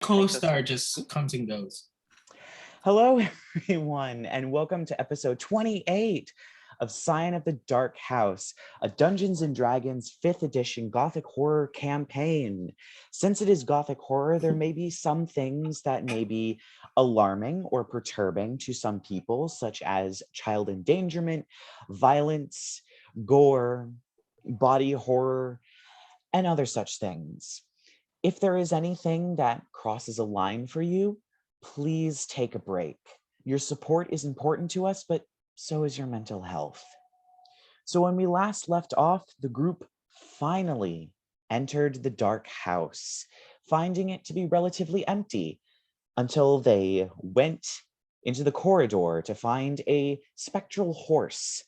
Co-star just comes and goes. Hello, everyone, and welcome to episode 28 of Scion of the Dark House, a Dungeons & Dragons 5th edition Gothic horror campaign. Since it is Gothic horror, there may be some things that may be alarming or perturbing to some people, such as child endangerment, violence, gore, body horror, and other such things. If there is anything that crosses a line for you, please take a break. Your support is important to us, but so is your mental health. So when we last left off, the group finally entered the dark house, finding it to be relatively empty until they went into the corridor to find a spectral horse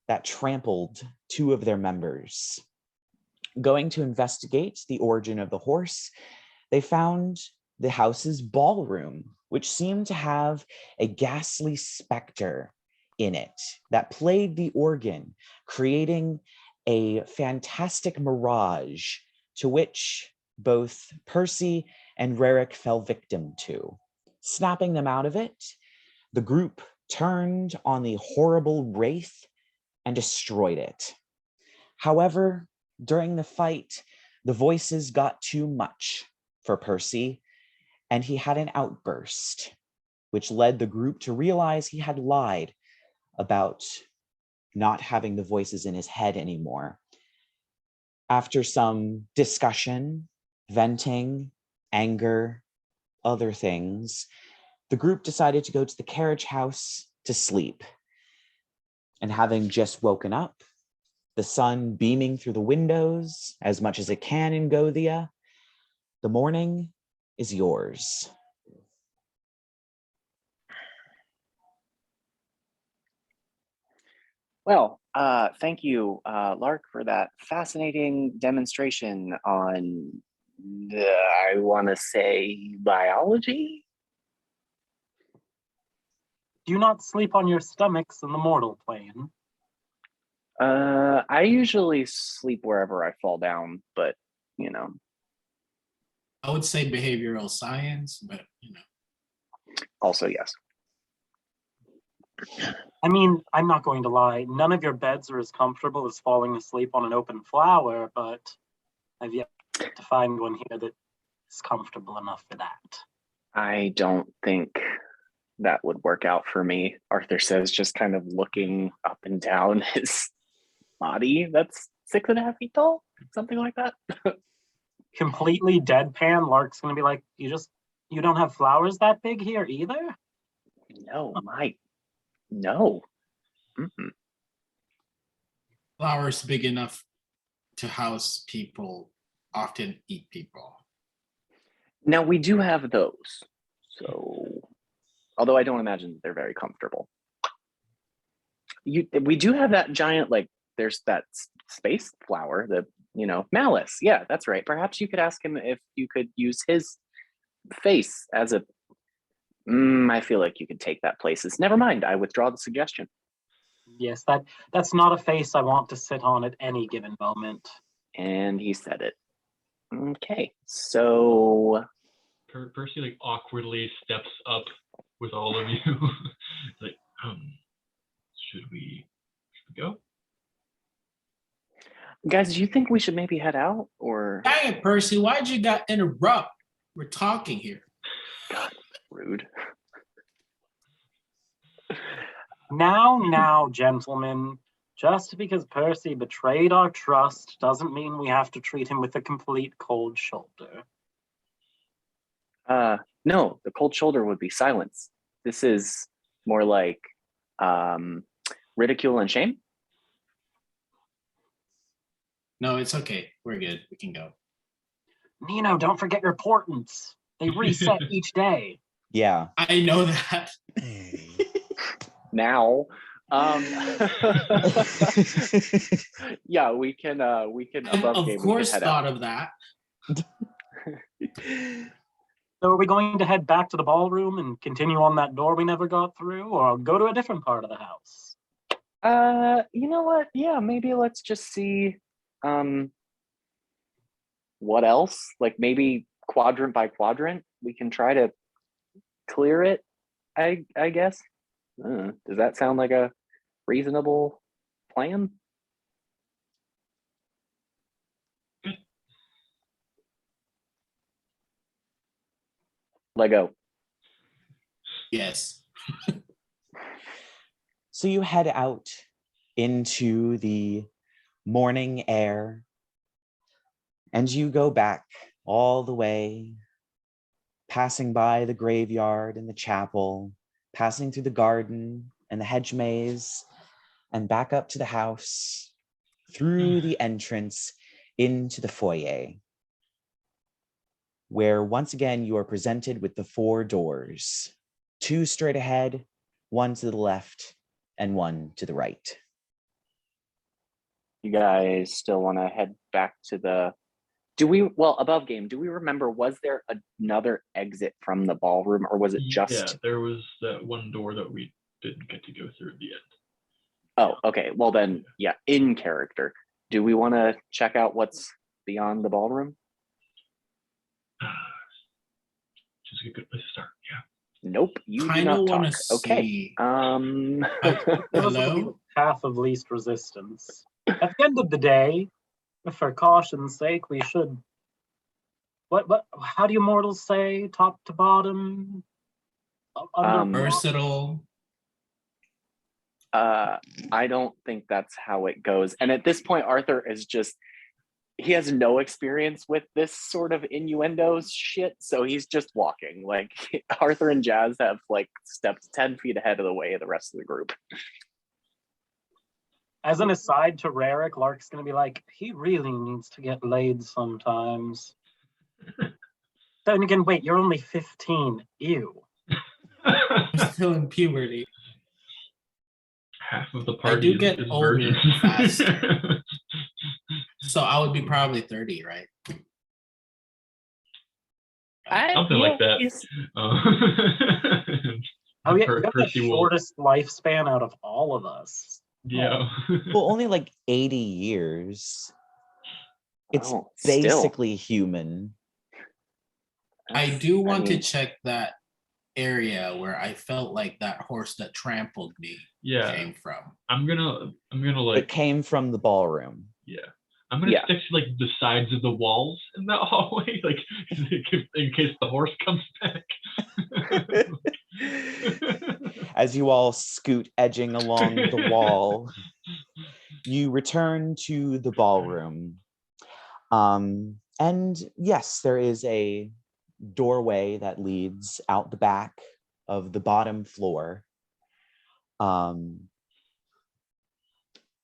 that trampled two of their members. Going to investigate the origin of the horse, they found the house's ballroom, which seemed to have a ghastly specter in it that played the organ, creating a fantastic mirage to which both Percy and Rerek fell victim to. Snapping them out of it, the group turned on the horrible wraith and destroyed it. However, during the fight, the voices got too much for Percy, and he had an outburst, which led the group to realize he had lied about not having the voices in his head anymore. After some discussion, venting, anger, other things, the group decided to go to the carriage house to sleep. And having just woken up, the sun beaming through the windows as much as it can in Gothia, the morning is yours. Well, thank you, Lark, for that fascinating demonstration on, I want to say, biology? Do you not sleep on your stomachs in the mortal plane? I usually sleep wherever I fall down, but, you know. I would say behavioral science, but Also, yes. I mean, I'm not going to lie. None of your beds are as comfortable as falling asleep on an open flower, but I've yet to find one here that is comfortable enough for that. I don't think that would work out for me, Arthur says, just kind of looking up and down his body that's 6.5 feet tall, something like that. Completely deadpan, Lark's gonna be like, you don't have flowers that big here either? No. Mm-mm. flowers big enough to house people often eat people. Now we do have those, so although I don't imagine they're very comfortable. We do have that giant, like, there's that space flower, the malice. Yeah, that's right. Perhaps you could ask him if you could use his face as a. I feel like you could take that places. Never mind. I withdraw the suggestion. Yes, that's not a face I want to sit on at any given moment. And he said it. Okay, so Percy like awkwardly steps up with all of you. Like, should we go? Guys, do you think we should maybe head out, or? Dang it, Percy, why'd you got interrupt? We're talking here. God, rude. Now, gentlemen, just because Percy betrayed our trust doesn't mean we have to treat him with a complete cold shoulder. No, the cold shoulder would be silence. This is more like ridicule and shame. No, it's okay. We're good. We can go. Nino, don't forget your portents. They reset each day. Yeah. I know that. Now, yeah, we can above of game, course head thought out. of that. So are we going to head back to the ballroom and continue on that door we never got through, or go to a different part of the house? You know what? Yeah, maybe let's just see what else? Like maybe quadrant by quadrant. we can try to clear it, I guess. Does that sound like a reasonable plan? Lego. Yes. So you head out into the morning air and you go back all the way, passing by the graveyard and the chapel, passing through the garden and the hedge maze, and back up to the house, through the entrance into the foyer, where once again you are presented with the 4 doors, 2 straight ahead, 1 to the left, and 1 to the right. You guys still want to head back to the... above game, do we remember, was there another exit from the ballroom, or was it just... Yeah, there was that one door that we didn't get to go through at the end. Oh, okay. Well then, yeah, in character. Do we want to check out what's beyond the ballroom? Just a good place to start, yeah. Nope, you do Kinda not wanna talk. Okay. see- Hello? Path of least resistance. At the end of the day, for caution's sake, we should. What? How do you mortals say? Top to bottom. Versatile. I don't think that's how it goes. And at this point, Arthur is just, he has no experience with this sort of innuendos shit, so he's just walking. Like, Arthur and Jazz have like stepped 10 feet ahead of the way of the rest of the group. As an aside to Rerek, Lark's gonna be like, he really needs to get laid sometimes. Then again, wait, you're only 15. Ew. I'm still in puberty. Half of the I party do get is older virgins. faster. So I would be probably 30, right? Something like that. Yes. Oh yeah, you got the Percy will... shortest lifespan out of all of us. Yeah. Well, only like 80 years. It's Oh, basically human. I do want to mean, check that area where I felt like that horse that trampled me Yeah. came from. I'm gonna It like, came from the ballroom. yeah. I'm gonna stick to like the sides of the walls in that hallway, like in case the horse comes back. As you all scoot edging along the wall, you return to the ballroom. And yes, there is a doorway that leads out the back of the bottom floor.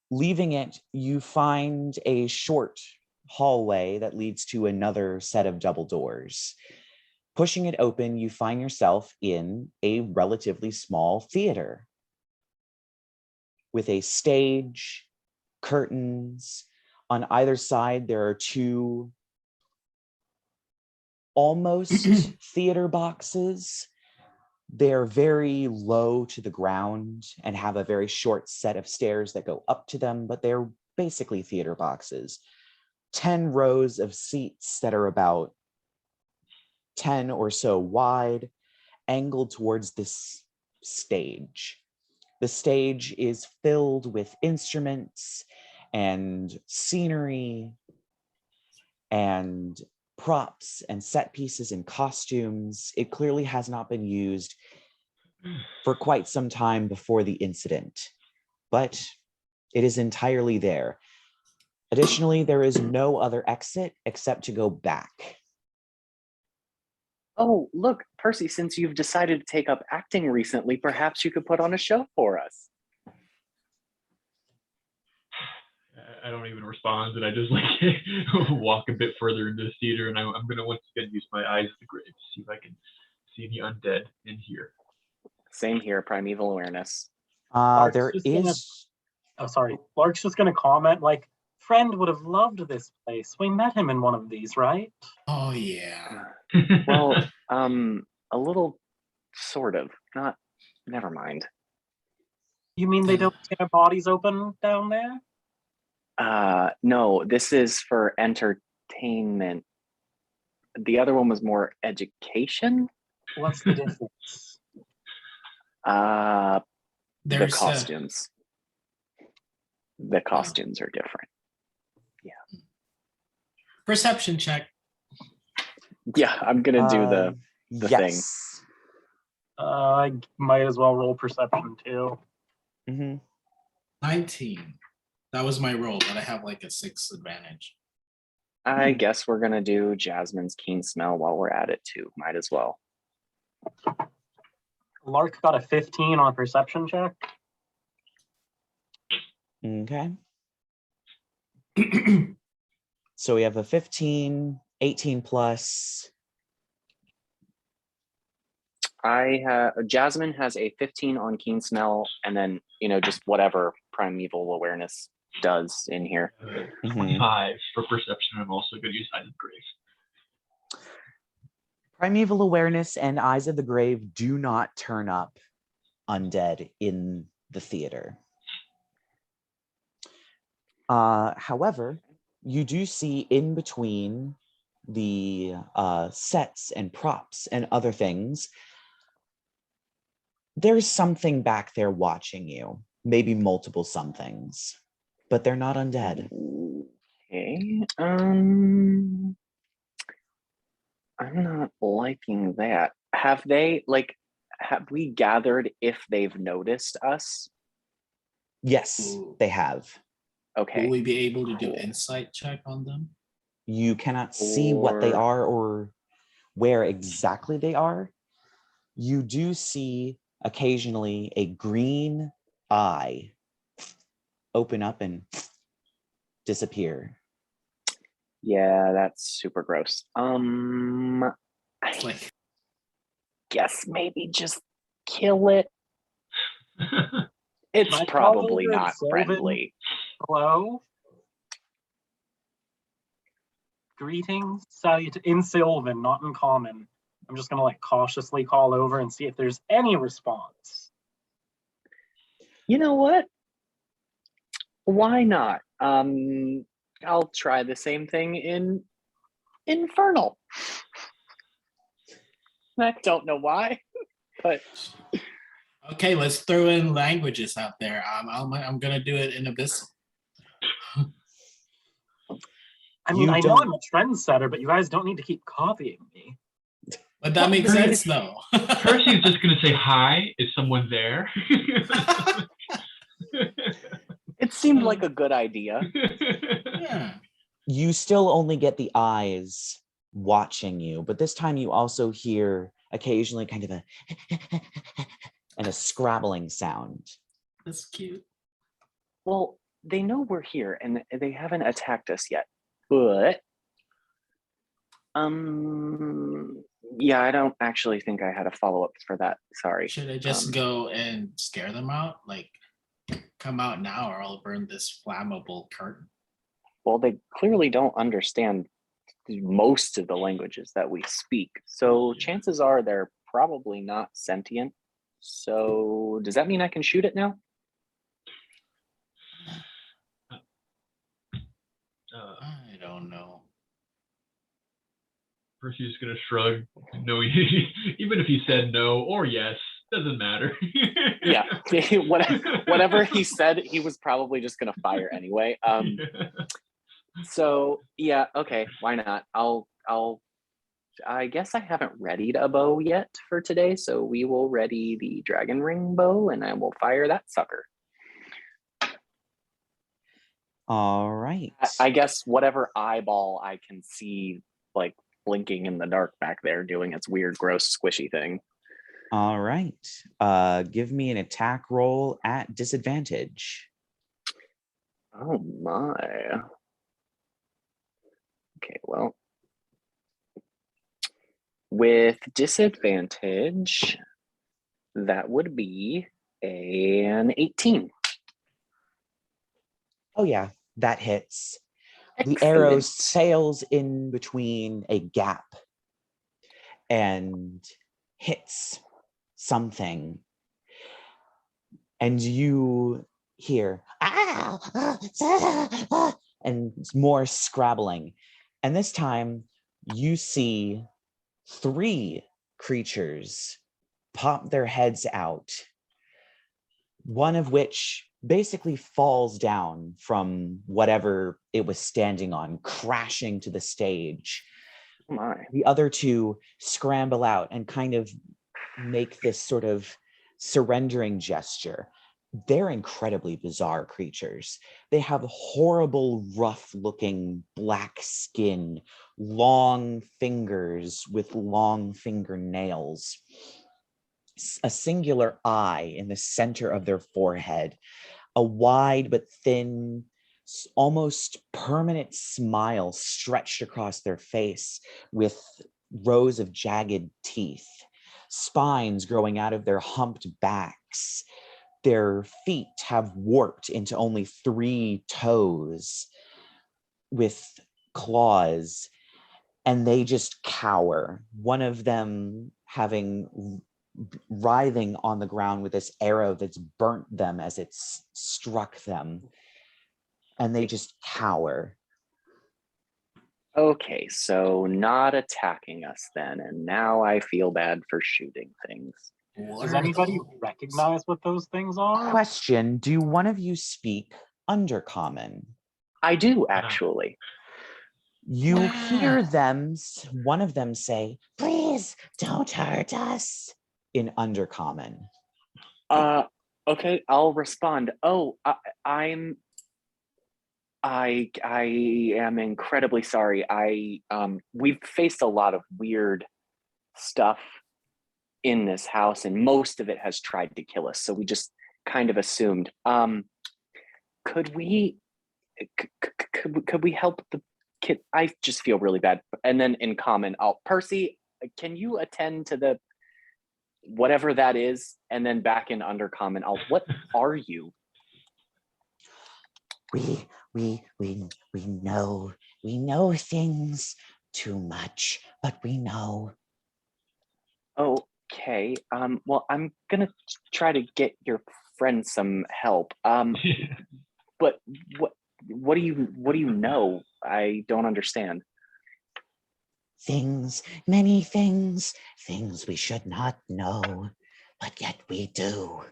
Leaving it, you find a short hallway that leads to another set of double doors. Pushing it open, you find yourself in a relatively small theater with a stage, curtains. On either side, there are 2 almost theater boxes. They're very low to the ground and have a very short set of stairs that go up to them, but they're basically theater boxes. 10 rows of seats that are about 10 or so wide, angled towards this stage. The stage is filled with instruments and scenery and props and set pieces and costumes. It clearly has not been used for quite some time before the incident, but it is entirely there. Additionally, there is no other exit except to go back. Oh, look, Percy, since you've decided to take up acting recently, perhaps you could put on a show for us. I don't even respond, and I just like walk a bit further into the theater, and I'm gonna once again use my eyes to grave to see if I can see the undead in here. Same here, primeval awareness. There is... Oh, sorry. Lark's just gonna comment, like, friend would have loved this place. We met him in one of these, right? Oh yeah. Well, a little, sort of. Not, never mind. You mean they don't tear bodies open down there? No, this is for entertainment the other one was more education. What's the difference? The There's costumes. The costumes are different. perception check. Yeah, I'm gonna do the thing. yes. I might as well roll perception too. Mm-hmm. 19. That was my roll, but I have like a 6 advantage. I guess we're gonna do Jasmine's keen smell while we're at it too. Might as well. Lark got a 15 on a perception check. Okay. So we have a 15, 18 plus. Jasmine has a 15 on keen smell, and then just whatever primeval awareness does in here. 25 for perception. I'm also going to use Eyes of Grave. Primeval awareness and Eyes of the Grave do not turn up undead in the theater. However, you do see in between the sets and props and other things, there's something back there watching you. Maybe multiple somethings, but they're not undead. Okay. I'm not liking that. Have we gathered if they've noticed us? Yes, Ooh. they have. Okay. Will we be able to do Cool. insight check on them? You cannot see what they are or where exactly they are. You do see occasionally a green eye open up and disappear. Yeah, that's super gross. I Like, guess maybe just kill it. It's My probably father not Sylvan. friendly. Hello? Greetings. In Sylvan, not in Common. I'm just gonna cautiously call over and see if there's any response. You know what? Why not? I'll try the same thing in Infernal. I don't know why, but okay, let's throw in languages out there. I'm gonna do it in Abyssal. I mean, You I know don't- I'm a trendsetter, but you guys don't need to keep copying me. But that makes sense though. Percy's just going to say hi. Is someone there? it seemed like a good idea. Yeah. You still only get the eyes watching you, but this time you also hear occasionally kind of a and a scrabbling sound. That's cute. Well, they know we're here and they haven't attacked us yet. But yeah, I don't actually think I had a follow-up for that. Sorry. Should I just go and scare them out? Like, come out now or I'll burn this flammable curtain. Well, they clearly don't understand most of the languages that we speak. So chances are they're probably not sentient. So does that mean I can shoot it now? I don't know. Percy's going to shrug. No, even if he said no or yes, doesn't matter. Yeah, whatever he said, he was probably just going to fire anyway. So yeah, okay, why not? I guess I haven't readied a bow yet for today, so we will ready the dragon ring bow and I will fire that sucker. All right. I guess whatever eyeball I can see blinking in the dark back there doing its weird, gross, squishy thing. All right. Give me an attack roll at disadvantage. Oh my. Okay, well. With disadvantage, that would be an 18. Oh yeah, that hits. Excellent. The arrow sails in between a gap and hits something. And you hear, and more scrabbling. And this time, you see 3 creatures pop their heads out, one of which basically falls down from whatever it was standing on, crashing to the stage. Oh my. The other 2 scramble out and kind of make this sort of surrendering gesture. They're incredibly bizarre creatures. They have horrible, rough-looking black skin, long fingers with long fingernails, a singular eye in the center of their forehead, a wide but thin, almost permanent smile stretched across their face with rows of jagged teeth, spines growing out of their humped backs. Their feet have warped into only 3 toes with claws, and they just cower. One of them writhing on the ground with this arrow that's burnt them as it's struck them, and they just cower. Okay, so not attacking us then, and now I feel bad for shooting things. Does anybody recognize what those things are? Question, do one of you speak Undercommon? I do, actually. You hear them, one of them say, "Please don't hurt us," in Undercommon. Okay, I'll respond. Oh, I am incredibly sorry. We've faced a lot of weird stuff in this house, and most of it has tried to kill us, so we just kind of assumed. Could we help the kid? I just feel really bad. And then in common, Percy, can you attend to the whatever that is? And then back in Undercommon, what are you? We know things too much, but we know. Okay. Well, I'm gonna try to get your friend some help. But what do you know? I don't understand. Things, many things we should not know, but yet we do.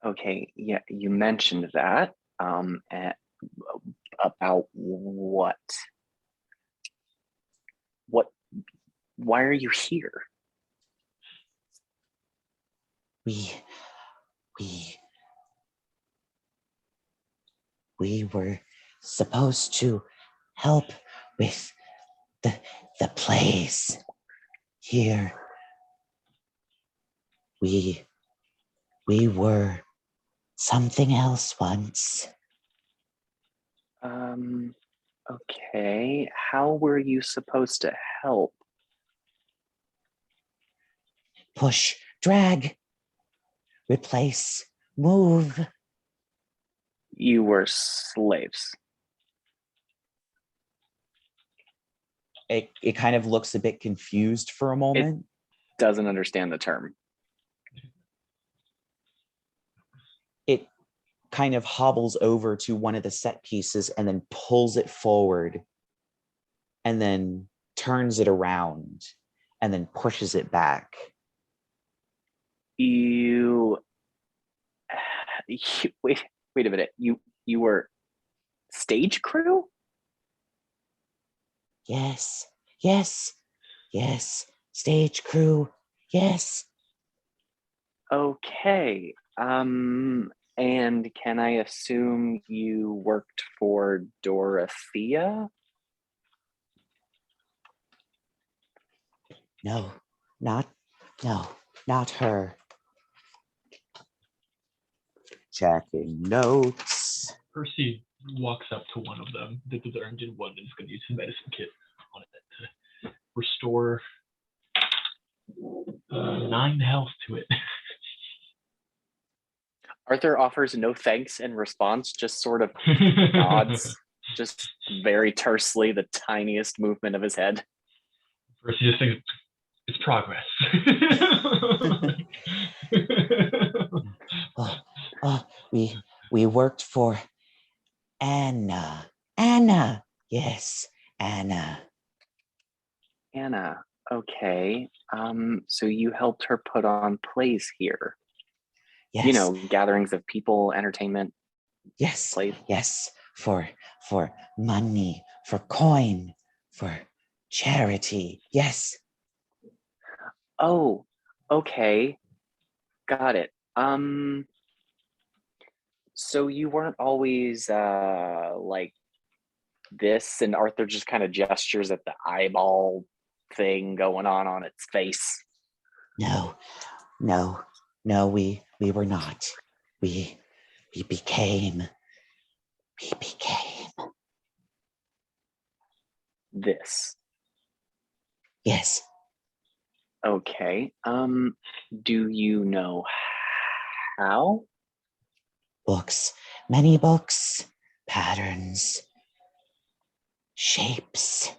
Okay, yeah, you mentioned that. About what? Why are you here? We were supposed to help with the plays here. We were something else once. Okay. How were you supposed to help? Push, drag, replace, move. You were slaves. It kind of looks a bit confused for a moment. Doesn't understand the term. It kind of hobbles over to one of the set pieces and then pulls it forward and then turns it around and then pushes it back. Wait a minute. You were stage crew? Yes. Stage crew. Yes. Okay. And can I assume you worked for Dorothea? No, not her. Checking notes. Percy walks up to one of them, dips his orange in one, and is going to use his medicine kit on it to restore 9 health to it. Arthur offers no thanks in response, just sort of nods, just very tersely, the tiniest movement of his head. Percy just thinks, it's progress. We worked for Anna. Yes, Anna. Anna. Okay. So you helped her put on plays here. Yes. You know, gatherings of people, entertainment. Yes. Plays. Yes. For money, for coin, for charity. Yes. Oh, okay. Got it. So you weren't always like this, and Arthur just kind of gestures at the eyeball thing going on its face. No, we were not. We became This. Yes. Okay. Do you know how? Books, many books, patterns, shapes,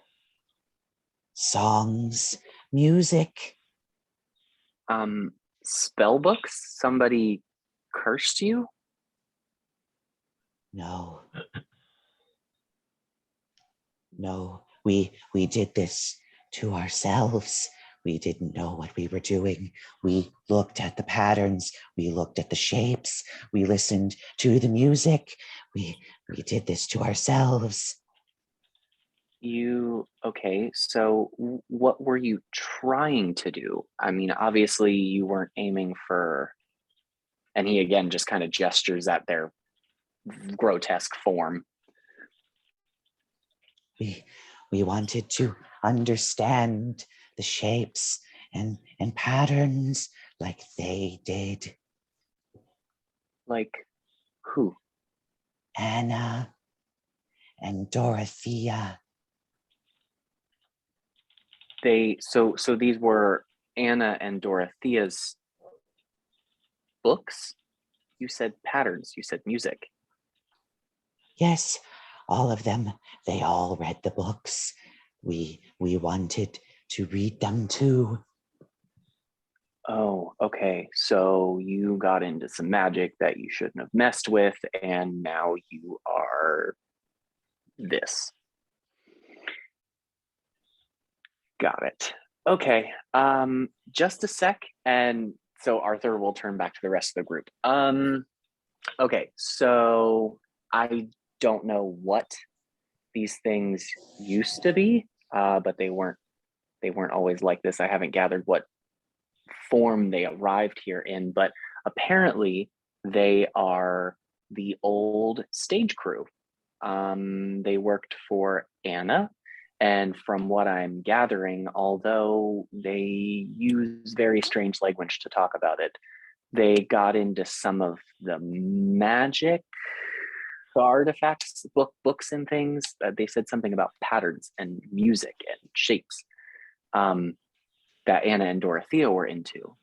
songs, music. Spell books? Somebody cursed you? No, we did this to ourselves. We didn't know what we were doing. We looked at the patterns. We looked at the shapes. We listened to the music. We did this to ourselves. Okay, so what were you trying to do? I mean, obviously you weren't aiming for, and he again just kind of gestures at their grotesque form. We wanted to understand the shapes and patterns like they did. Like who? Anna and Dorothea. So these were Anna and Dorothea's books? You said patterns, you said music. Yes, all of them. They all read the books. We wanted to read them too. Oh, okay. So you got into some magic that you shouldn't have messed with, and now you are this. Got it. Okay. Just a sec, and so Arthur will turn back to the rest of the group. Okay, so I don't know what these things used to be, but they weren't always like this. I haven't gathered what form they arrived here in, but apparently they are the old stage crew. They worked for Anna, and from what I'm gathering, although they use very strange language to talk about it, they got into some of the magic artifacts, books and things. They said something about patterns and music and shapes that Anna and Dorothea were into.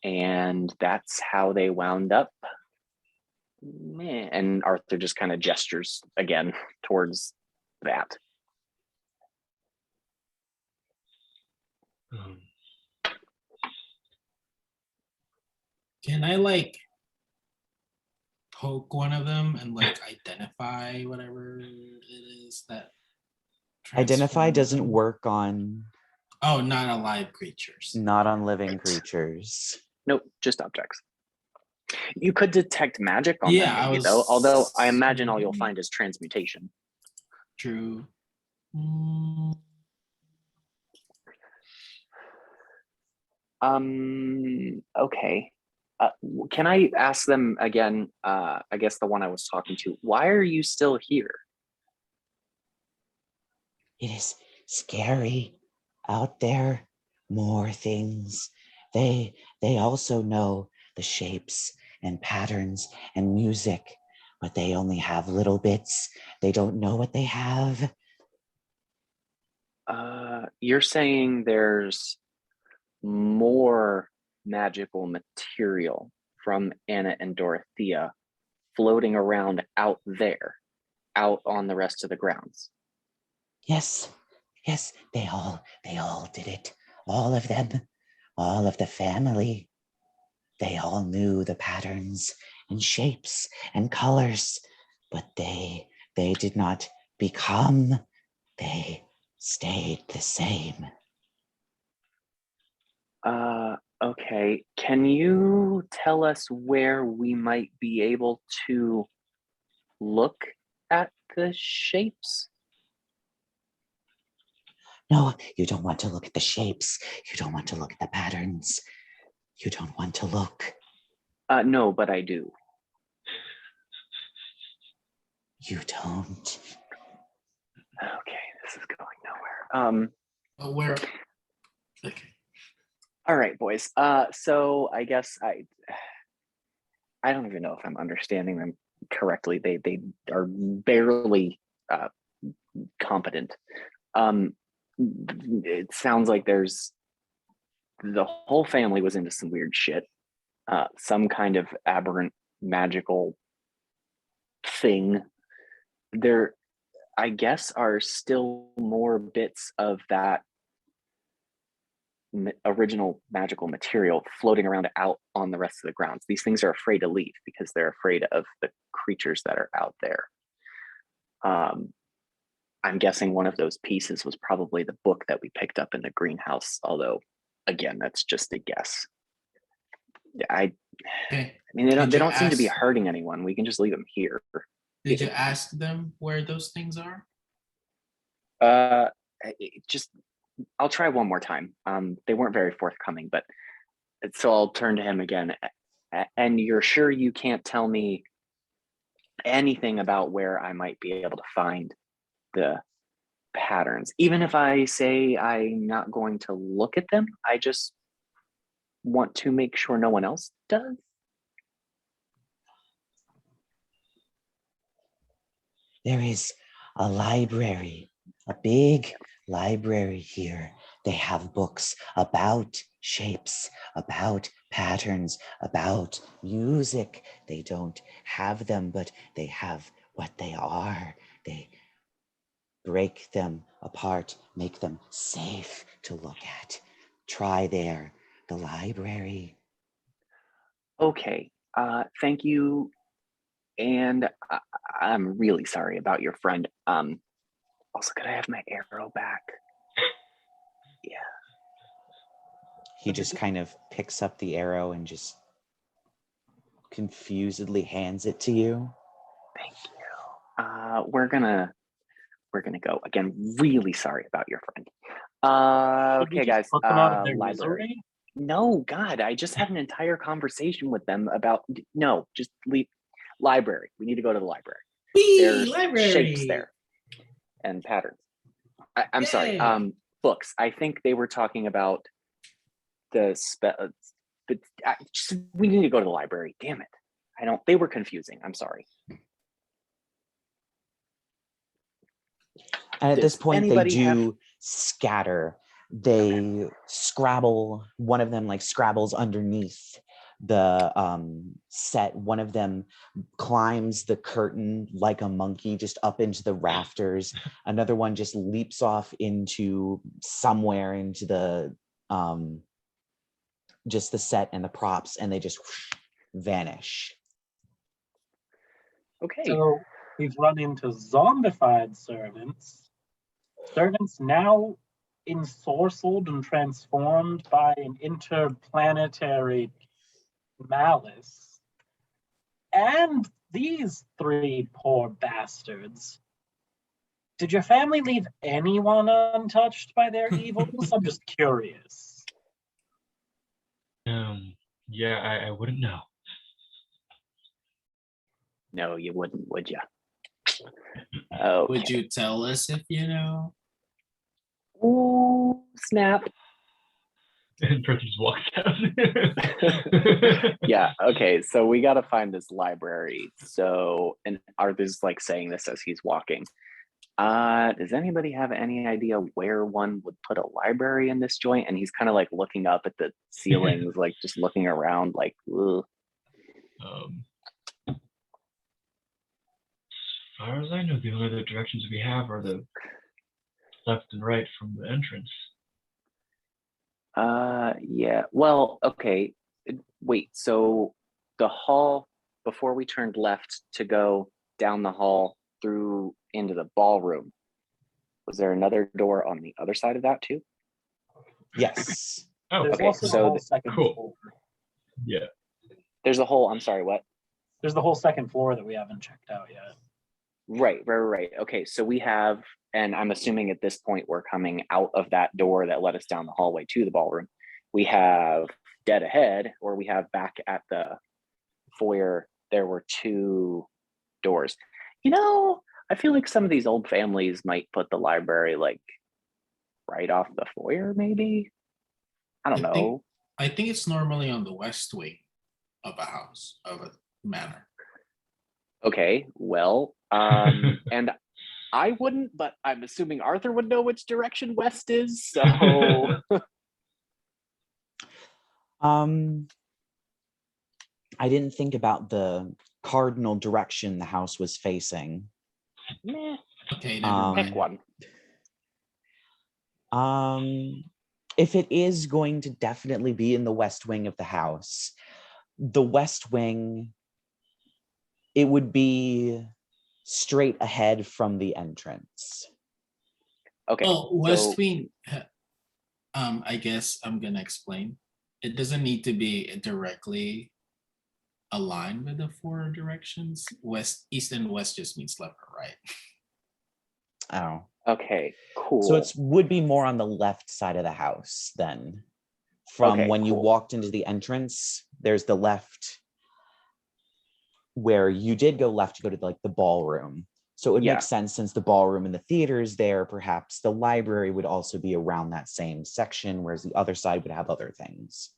And that's how they wound up. And Arthur just kind of gestures again towards that. Can I like poke one of them and like identify whatever it is that Identify transformed doesn't them? work on Oh, not alive creatures. not on living creatures. Nope, just objects. You could detect magic on Yeah, them, maybe, though. Although I imagine all you'll find is transmutation. True. Okay. Can I ask them again? I guess the one I was talking to. Why are you still here? It is scary out there. More things. They also know the shapes and patterns and music, but they only have little bits. They don't know what they have. You're saying there's more magical material from Anna and Dorothea floating around out there, out on the rest of the grounds. Yes, they all did it. All of them, all of the family. They all knew the patterns and shapes and colors, but they did not become. They stayed the same. Okay. Can you tell us where we might be able to look at the shapes? No, you don't want to look at the shapes. You don't want to look at the patterns. You don't want to look. No, but I do. You don't. Okay, this is going nowhere. Oh, where? Okay. All right, boys. So I guess I don't even know if I'm understanding them correctly. They are barely competent. It sounds like there's the whole family was into some weird shit. Some kind of aberrant magical thing. There, I guess, are still more bits of that original magical material floating around out on the rest of the grounds. These things are afraid to leave because they're afraid of the creatures that are out there. I'm guessing one of those pieces was probably the book that we picked up in the greenhouse, although again, that's just a guess. I mean, they don't seem to be hurting anyone. We can just leave them here. Did you ask them where those things are? I'll try one more time. They weren't very forthcoming, but so I'll turn to him again. And you're sure you can't tell me anything about where I might be able to find the patterns? Even if I say I'm not going to look at them, I just want to make sure no one else does. There is a library, a big library here. They have books about shapes, about patterns, about music. They don't have them, but they have what they are. They break them apart, make them safe to look at. Try there, the library. Okay, thank you. And I'm really sorry about your friend. Also, could I have my arrow back? Yeah. He just kind of picks up the arrow and just confusedly hands it to you. Thank you. We're gonna go again. Really sorry about your friend. Okay, guys. Put them out of their Library. misery? No, God, I just had an entire conversation with them about just leave. Library. We need to go to the library. There's library. Shapes there and patterns. I'm sorry. Books. I think they were talking about the but we need to go to the library. Damn it. They were confusing. I'm sorry. And at this point, they do scatter. They scrabble. One of them scrabbles underneath the set. One of them climbs the curtain like a monkey just up into the rafters. Another one just leaps off into somewhere into the just the set and the props, and they just vanish. Okay. So we've run into zombified servants. Servants now ensorcelled and transformed by an interplanetary malice. And these three poor bastards. Did your family leave anyone untouched by their evils? I'm just curious. Yeah, I wouldn't know. No, you wouldn't, would you? Okay. Would you tell us if you know? Ooh, snap. And Percy just walks out. Yeah, okay, so we got to find this library. So, and Arthur's saying this as he's walking. Does anybody have any idea where one would put a library in this joint? And he's kind of looking up at the ceilings, just looking around, ugh. As far as I know, the only other directions we have are the left and right from the entrance. Yeah. Well, okay. Wait, so the hall, before we turned left to go down the hall through into the ballroom, was there another door on the other side of that too? Yes. Oh, There's okay, also the so whole second cool. floor. yeah. there's a whole. I'm sorry, what? There's the whole second floor that we haven't checked out yet. Right. Okay, so we have, and I'm assuming at this point we're coming out of that door that led us down the hallway to the ballroom. We have dead ahead, or we have back at the foyer, there were 2 doors. You know, I feel like some of these old families might put the library like right off the foyer, maybe. I don't know. I think it's normally on the west wing of a house, of a manor. Okay, well, and I wouldn't, but I'm assuming Arthur would know which direction west is. So I didn't think about the cardinal direction the house was facing. meh, Okay, never pick mind. one. If it is going to definitely be in the west wing of the house, the west wing, it would be straight ahead from the entrance. Okay, Oh, West so Wing. I guess I'm gonna explain. It doesn't need to be directly aligned with the 4 directions. West, east, and west just means left or right. Oh. okay, cool. So it would be more on the left side of the house then. From Okay, when you cool. walked into the entrance, there's the left where you did go left to go to like the ballroom. So it would Yeah. make sense, since the ballroom and the theater is there, perhaps the library would also be around that same section, whereas the other side would have other things.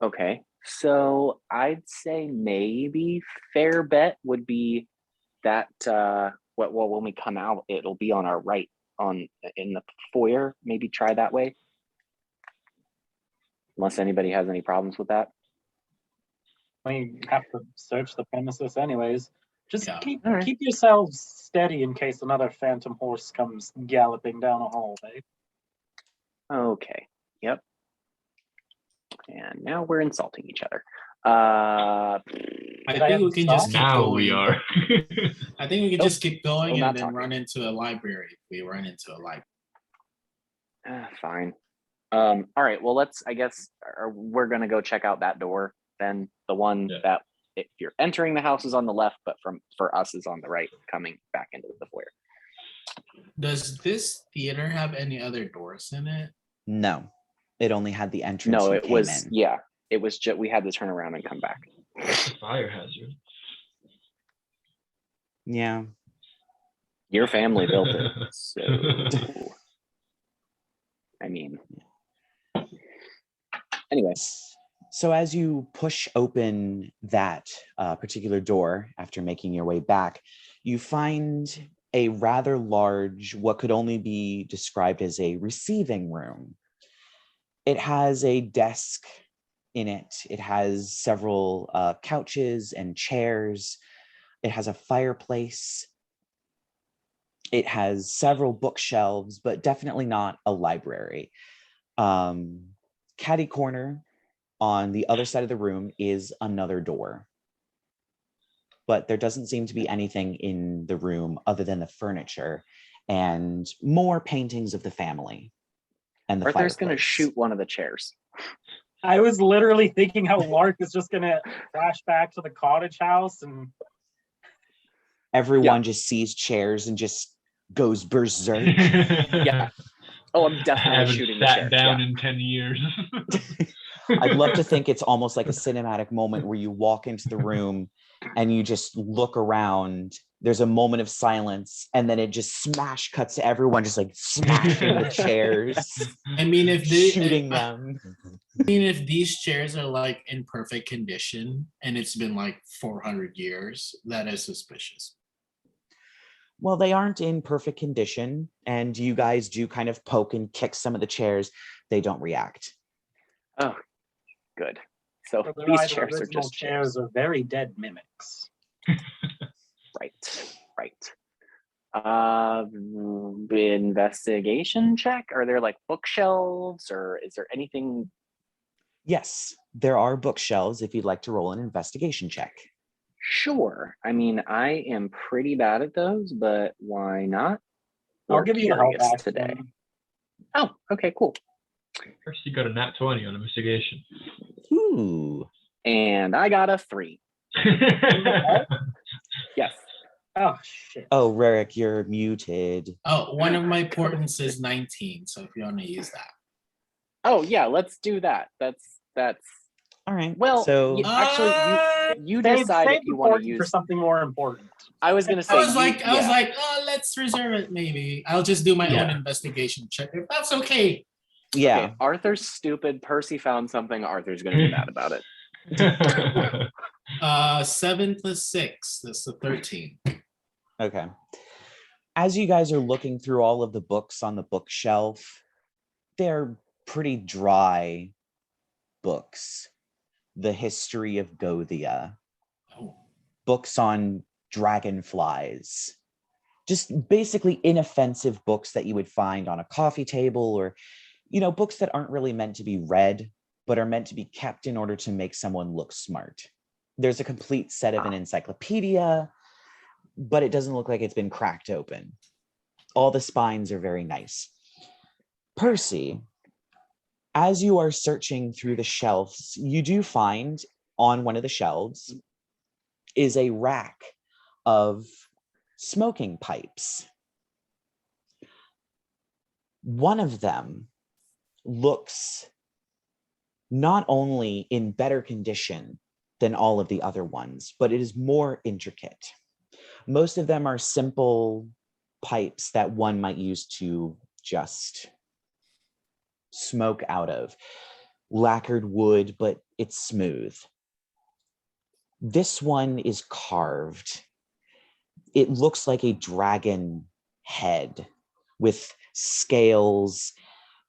Okay, so I'd say maybe fair bet would be that well, when we come out, it'll be on our right, in the foyer. Maybe try that way, unless anybody has any problems with that. We have to search the premises anyways. Just Yeah. keep All right. keep yourselves steady in case another phantom horse comes galloping down a hallway. Okay, yep. And now we're insulting each other. Uh, I Did I think have we to can stop? just keep Now going. we are. I think we can Nope, just keep going still not and then talking. run into a library if we run into a library. Fine. All right. Well, I guess we're gonna go check out that door. Then the one Yeah. that, if you're entering the house, is on the left, but for us is on the right, coming back into the foyer. Does this theater have any other doors in it? No, it only had the entrance. No, you it came was in. yeah. It was just we had to turn around and come back. It's a fire hazard. Yeah. Your family built it, so I mean. Anyway, So as you push open that particular door after making your way back, you find a rather large, what could only be described as a receiving room. It has a desk in it. It has several couches and chairs. It has a fireplace. It has several bookshelves, but definitely not a library. Caddy corner on the other side of the room is another door. But there doesn't seem to be anything in the room other than the furniture and more paintings of the family and the Arthur's gonna fireplace. shoot one of the chairs. I was literally thinking how Lark is just gonna flash back to the cottage house and Everyone just sees chairs and just goes berserk. Yeah. Oh, I'm I definitely haven't shooting the sat chairs. down Yeah. in 10 years. I'd love to think it's almost like a cinematic moment where you walk into the room and you just look around. There's a moment of silence, and then it just smash cuts to everyone just like smashing the chairs, I mean, if they, shooting them. I mean, if these chairs are like in perfect condition and it's been like 400 years, that is suspicious. Well, they aren't in perfect condition, and you guys do kind of poke and kick some of the chairs. They don't react. Oh, good. So they're these either chairs are original just chairs or very dead mimics. Right. Investigation check? Are there like bookshelves, or is there anything? Yes, there are bookshelves if you'd like to roll an investigation check. Sure. I mean, I am pretty bad at those, but why not? I'll We're give you the help curious action. today. Oh, okay, cool. Percy got a nat 20 on investigation. Ooh. And I got a 3. Yes. Oh shit. Oh, Rerek, you're muted. Oh, one of my portents is 19, so if you want to use that. Oh yeah, let's do that. That's All right. well. So Actually, you Save decide if the you want to portent use. for something more important. I was gonna say. I was like, yeah. oh, let's reserve it. Maybe I'll just do my own Yeah. investigation check if that's okay. yeah. Okay, Arthur's stupid. Percy found something. Arthur's gonna be mad about it. 7 plus 6. That's the 13. Okay. As you guys are looking through all of the books on the bookshelf, they're pretty dry books. The history of Gothia, Oh, books on dragonflies, just basically inoffensive books that you would find on a coffee table, or, books that aren't really meant to be read, but are meant to be kept in order to make someone look smart. There's a complete set of an encyclopedia, but it doesn't look like it's been cracked open. All the spines are very nice. Percy, as you are searching through the shelves, you do find on one of the shelves is a rack of smoking pipes. One of them looks not only in better condition than all of the other ones, but it is more intricate. Most of them are simple pipes that one might use to just smoke out of. Lacquered wood, but it's smooth. This one is carved. It looks like a dragon head with scales,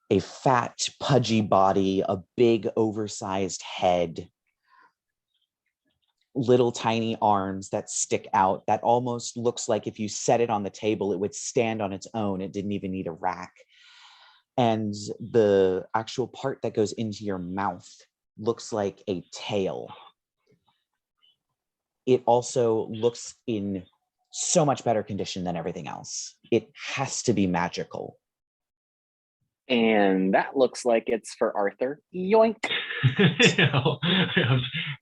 a fat, pudgy body, a big, oversized head, little tiny arms that stick out that almost looks like if you set it on the table, it would stand on its own. It didn't even need a rack. And the actual part that goes into your mouth looks like a tail. It also looks in so much better condition than everything else. It has to be magical. And that looks like it's for Arthur. Yoink.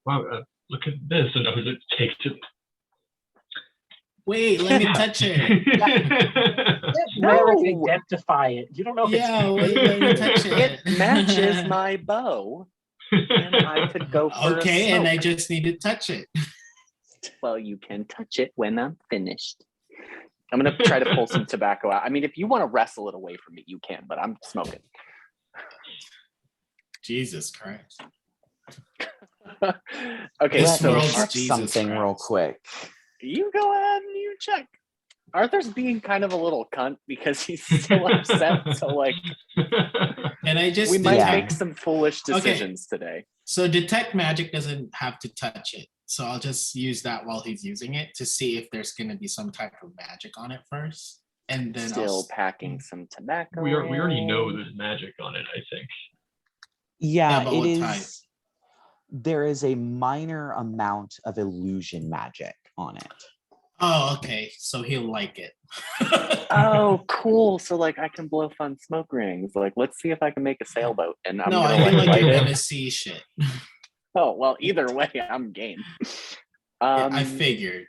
Wow, look at this, and I was like, takes it. wait, let me touch it. Rerek, identify it. You don't know if Yeah, it's wait, let me touch It it. matches my bow, and I could go for Okay, a and I smoke. just need to touch it. Well, you can touch it when I'm finished. I'm gonna try to pull some tobacco out. I mean, if you want to wrestle it away from me, you can, but I'm smoking. Jesus Christ. Okay, This Let me world's check Jesus something real Christ. quick. you go ahead and you check. Arthur's being kind of a little cunt because he's so upset. So, like, And I just we might Yeah. make some foolish decisions today. So detect magic doesn't have to touch it. So I'll just use that while he's using it to see if there's going to be some type of magic on it first. And then Still packing some tobacco. we already know there's magic on it, I think. Yeah, but it what is. type? There is a minor amount of illusion magic on it. Oh, okay. So he'll like it. Oh, cool. So, like, I can blow fun smoke rings. Like, let's see if I can make a sailboat. And I'm No, I gonna feel like light you're it. gonna see shit. Oh, well, either way, I'm game. Yeah, I figured.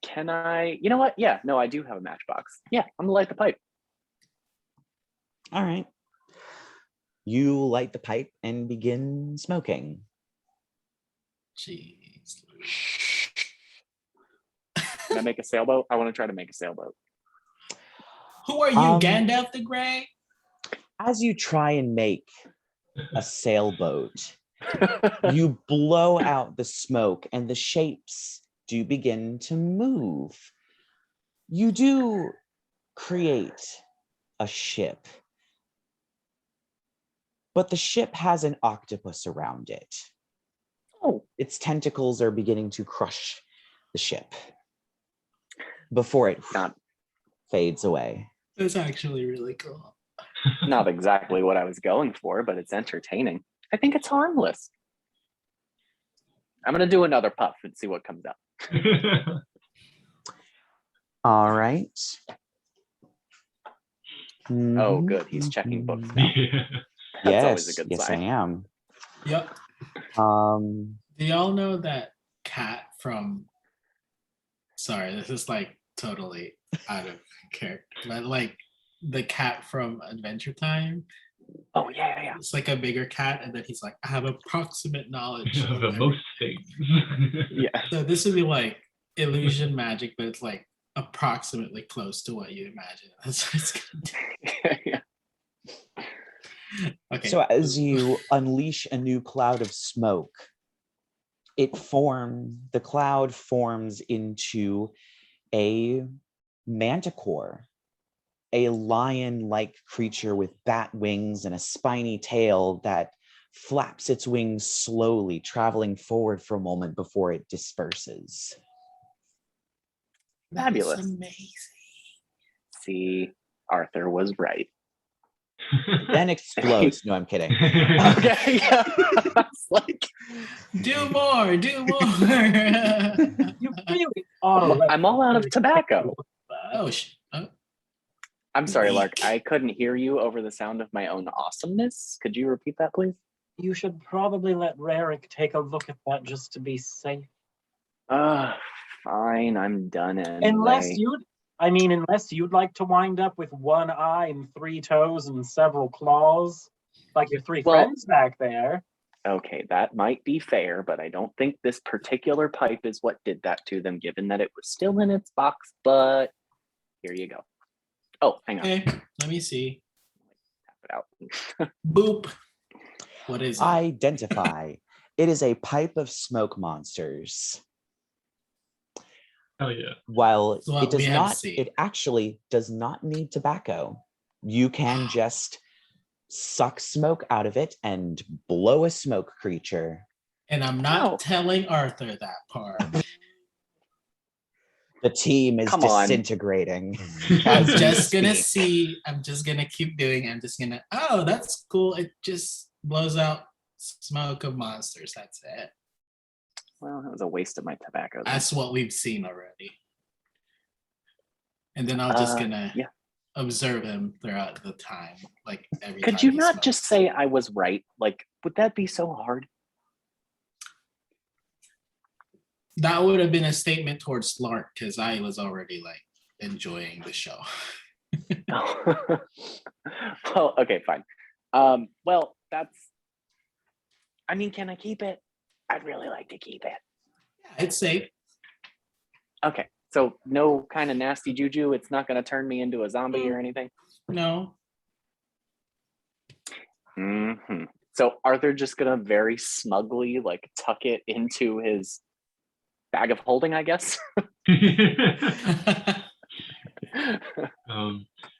Can I? You know what? Yeah, no, I do have a matchbox. Yeah, I'm gonna light the pipe. All right. You light the pipe and begin smoking. Jeez. Can I make a sailboat? I want to try to make a sailboat. Who are you, Gandalf the Grey? As you try and make a sailboat, you blow out the smoke and the shapes do begin to move. You do create a ship, but the ship has an octopus around it. Oh, Its tentacles are beginning to crush the ship before it fades away. That's actually really cool. not exactly what I was going for, but it's entertaining. I think it's harmless. I'm gonna do another puff and see what comes out. All right. Oh, good. He's checking books now. That's always a good yes, sign. I am. Yep. Do y'all know that cat from? Sorry, this is like totally out of character, but like the cat from Adventure Time. Oh yeah. It's like a bigger cat, and then he's like, I have approximate knowledge Of the most things. Yeah. So this would be like illusion magic, but it's like approximately close to what you imagine. That's what it's gonna do. Yeah. Okay. So as you unleash a new cloud of smoke, the cloud forms into a manticore, a lion-like creature with bat wings and a spiny tail that flaps its wings slowly, traveling forward for a moment before it disperses. Fabulous. That's amazing. See, Arthur was right. Then explodes. No, I'm kidding. Okay, yeah. It's like, Do more, do more. You really are. I'm all out of tobacco. Oh, I'm sorry, Lark. I couldn't hear you over the sound of my own awesomeness. Could you repeat that, please? You should probably let Rerek take a look at that just to be safe. Fine. I'm done anyway. Unless you'd like to wind up with one eye and 3 toes and several claws, like your 3 friends back there. Okay, that might be fair, but I don't think this particular pipe is what did that to them, given that it was still in its box. But here you go. Oh, hang on. Okay, let me see. Tap it out. Boop. What is it? Identify. It is a pipe of smoke monsters. Oh yeah. While So it does we have not, C. it actually does not need tobacco. You can just suck smoke out of it and blow a smoke creature. And I'm not telling Arthur that part. The team is Come on. disintegrating. I'm as we just gonna speak. see. I'm just gonna keep doing. I'm just gonna. Oh, that's cool. It just blows out smoke of monsters. That's it. Well, that was a waste of my tobacco. Then. That's what we've seen already. And then I'm just gonna observe him throughout the time, like every. Could time you he not smokes. just say I was right? Like, would that be so hard? That would have been a statement towards Lark because I was already like enjoying the show. Well, okay, fine. Well, that's. I mean, can I keep it? I'd really like to keep it. Yeah, it's safe. Okay, so no kind of nasty juju. It's not going to turn me into a zombie or anything. No. Mm-hmm. So Arthur just gonna very smugly like tuck it into his bag of holding, I guess.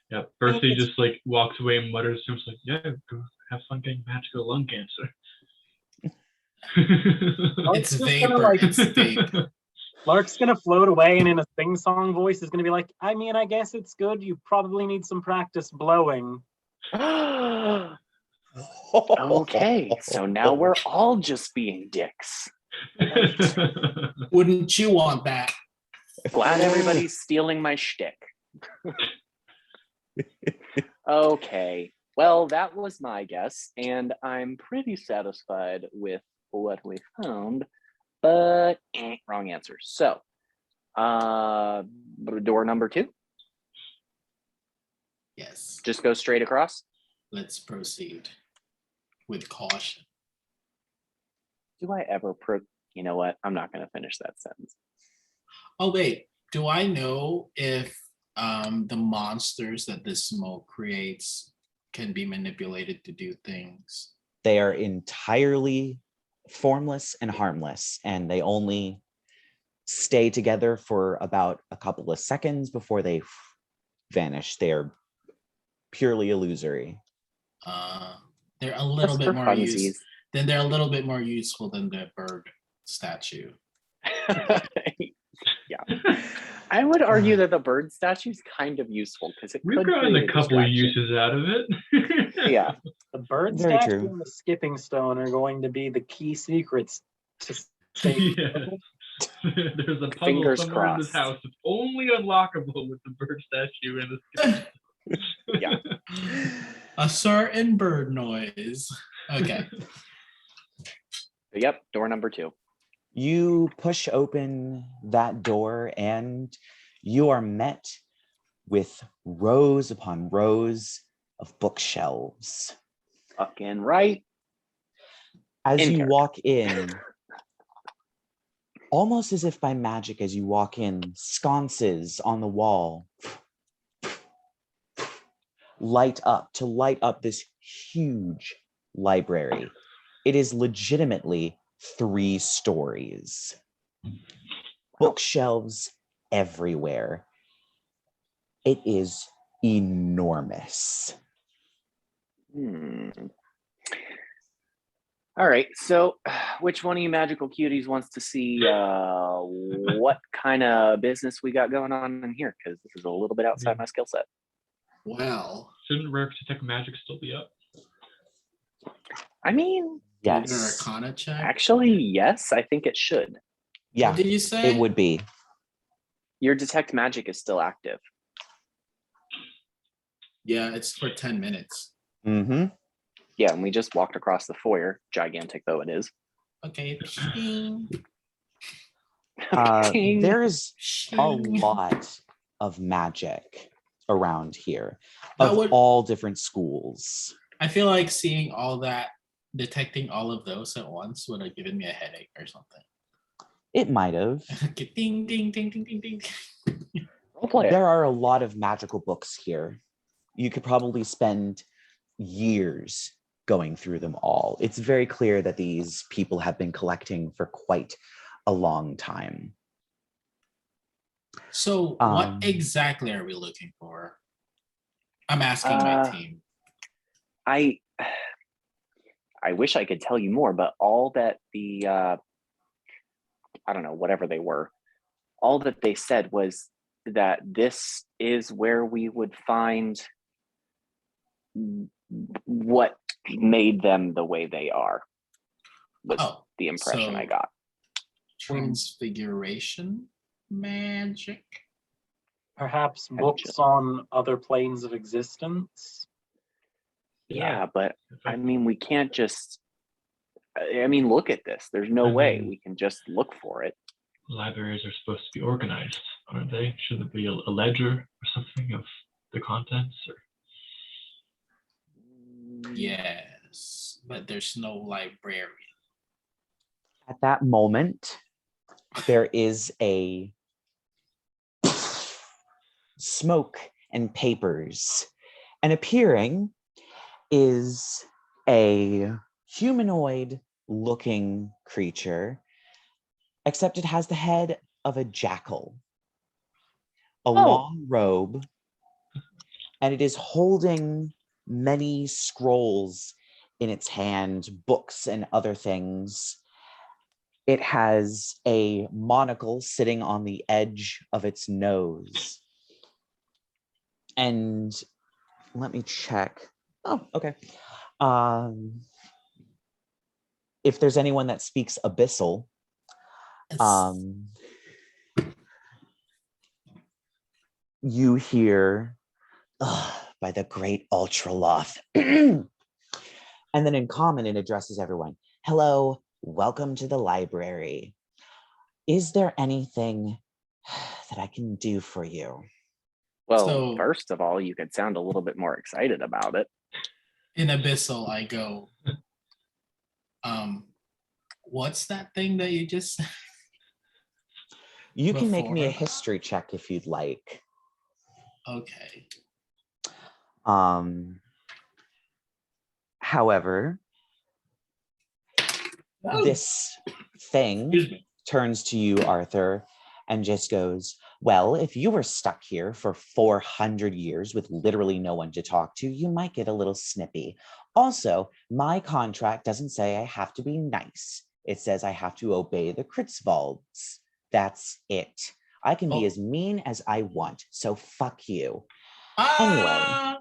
Yeah, Percy just like walks away and mutters to himself, "Yeah, go have fun getting magical lung cancer." It's just vapor. gonna, like- It's vapor. Lark's gonna float away and in a sing-song voice is gonna be like, I mean, I guess it's good. You probably need some practice blowing. Okay, so now we're all just being dicks. Wouldn't you want that? Glad everybody's stealing my shtick. Okay, well, that was my guess, and I'm pretty satisfied with what we found, but wrong answer. So, door number 2? Yes. Just go straight across? Let's proceed with caution. Do I ever you know what? I'm not going to finish that sentence. Oh, wait. Do I know if the monsters that this smoke creates can be manipulated to do things? They are entirely formless and harmless, and they only stay together for about a couple of seconds before they vanish. They are purely illusory. They're a little Just bit for more funsies. Then they're a little bit more useful than the bird statue. Yeah. I would argue that the bird statue is kind of useful because it We've could gotten create a couple of distraction. uses out of it. Yeah. The bird Very statue true. and the skipping stone are going to be the key secrets to save. Yeah. There's a puzzle Fingers somewhere in this crossed. house that's only unlockable with the bird statue and the Yeah. A certain bird noise. Okay. Yep, door number 2. You push open that door and you are met with rows upon rows of bookshelves. Fucking right. As In you character. walk in, almost as if by magic, as you walk in, sconces on the wall light up this huge library. It is legitimately 3 stories. Bookshelves everywhere. It is enormous. All right, so which one of you magical cuties wants to see what kind of business we got going on in here? Because this is a little bit outside my skill set. Well, Shouldn't Rerek Detect Magic still be up? I mean, yes. Yes. Arcana check. actually, yes, I think it should. Yeah, What did you say? it would be. Your Detect Magic is still active. Yeah, it's for 10 minutes. Mm-hmm. Yeah, and we just walked across the foyer, gigantic though it is. Okay. Shing. There is a Shing. lot of magic around here That of would- all different schools. I feel like seeing all that, detecting all of those at once would have given me a headache or something. It might have. Ding, ding, ding, ding, ding, ding. I'll play it. There are a lot of magical books here. You could probably spend years going through them all. It's very clear that these people have been collecting for quite a long time. So what exactly are we looking for? I'm asking my team. I wish I could tell you more, but all that the I don't know, whatever they were, all that they said was that this is where we would find what made them the way they are. Was the impression I got. Transfiguration magic. Perhaps books on other planes of existence. Yeah, but I mean, we can't just. I mean, look at this. There's no way we can just look for it. Libraries are supposed to be organized, aren't they? Should there be a ledger or something of the contents? Or... Yes, but there's no librarian. At that moment, there is a smoke and papers, and appearing is a humanoid looking creature, except it has the head of a jackal, a long robe, and it is holding many scrolls in its hand, books and other things. It has a monocle sitting on the edge of its nose. And let me check. Oh, okay. If there's anyone that speaks Abyssal, you hear, by the great Ultraloth. And then in common, it addresses everyone. Hello, welcome to the library. Is there anything that I can do for you? Well, first of all, you could sound a little bit more excited about it. In Abyssal, I go, what's that thing that you just said? You can make me a history check if you'd like. Okay. However, this thing turns to you, Arthur, and just goes, well, if you were stuck here for 400 years with literally no one to talk to, you might get a little snippy. Also, my contract doesn't say I have to be nice. It says I have to obey the Kruetzwalds. That's it. I can be as mean as I want, so fuck you. Anyway.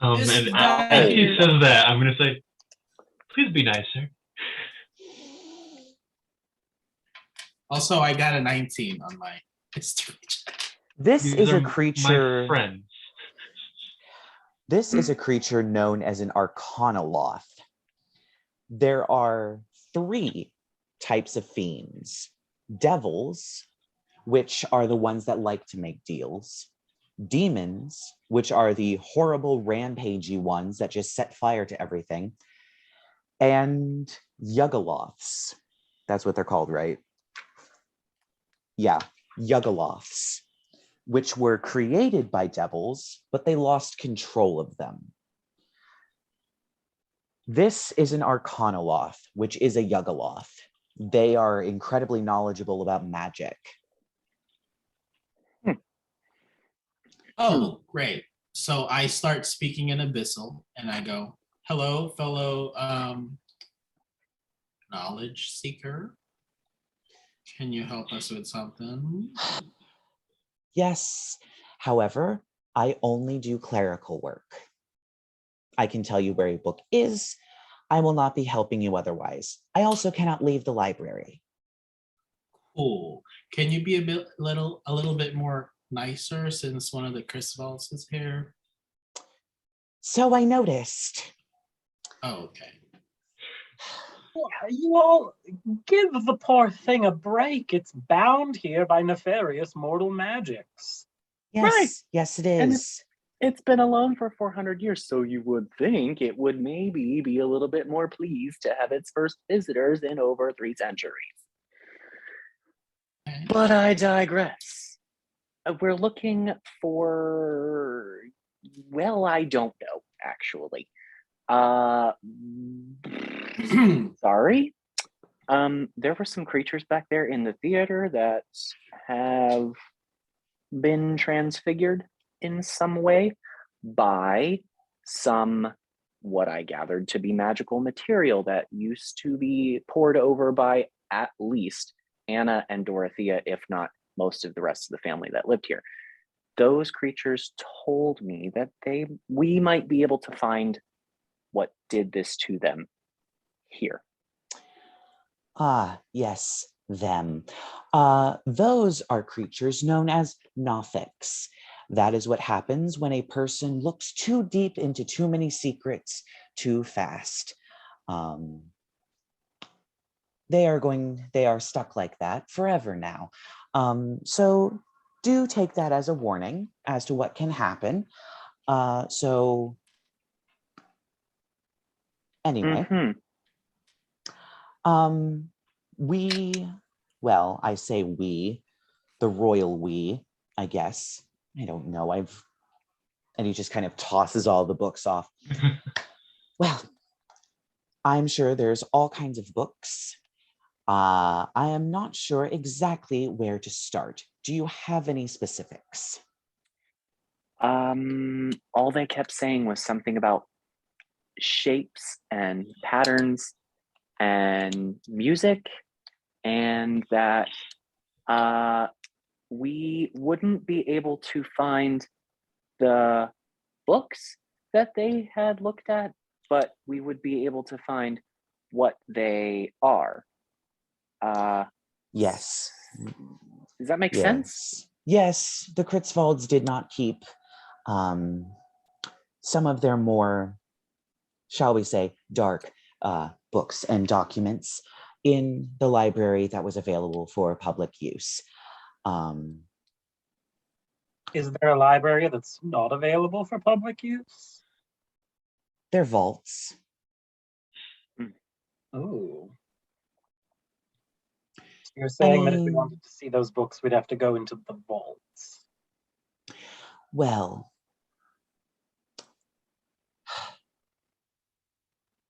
And as he says that, I'm going to say, please be nicer. Also, I got a 19 on my history check. This is a creature. My friends. This is a creature known as an arcanoloth. There are 3 types of fiends. Devils, which are the ones that like to make deals. Demons, which are the horrible rampagey ones that just set fire to everything. And Yuggoloths. That's what they're called, right? Yeah, Yuggoloths, which were created by devils, but they lost control of them. This is an Arcanoloth, which is a Yuggoloth. They are incredibly knowledgeable about magic. Oh, great. So I start speaking in Abyssal and I go, hello, fellow knowledge seeker. Can you help us with something? Yes, however, I only do clerical work. I can tell you where a book is. I will not be helping you otherwise. I also cannot leave the library. Cool. Can you be a little bit more nicer since one of the Kruetzwalds is here? So I noticed. Oh, okay. Well, you all give the poor thing a break. It's bound here by nefarious mortal magics. Yes, Right. yes, it And is. It's been alone for 400 years, so you would think it would maybe be a little bit more pleased to have its first visitors in over 3 centuries. Okay. But I digress. We're looking for, well, I don't know, actually. Sorry. There were some creatures back there in the theater that have been transfigured in some way by some, what I gathered to be magical material that used to be poured over by at least Anna and Dorothea, if not most of the rest of the family that lived here. Those creatures told me that we might be able to find what did this to them here. Ah, yes, them. Those are creatures known as Nothics. That is what happens when a person looks too deep into too many secrets too fast. They are stuck like that forever now. So do take that as a warning as to what can happen. So anyway, well, I say we, the royal we, I guess. I don't know. And he just kind of tosses all the books off. Well, I'm sure there's all kinds of books. I am not sure exactly where to start. Do you have any specifics? All they kept saying was something about shapes and patterns and music, and that we wouldn't be able to find the books that they had looked at, but we would be able to find what they are. Yes. Does that make sense? Yes, the Kruetzwalds did not keep some of their more, shall we say, dark books and documents in the library that was available for public use. Is there a library that's not available for public use? They're vaults. Oh. So you're saying that if we wanted to see those books, we'd have to go into the vaults. Well,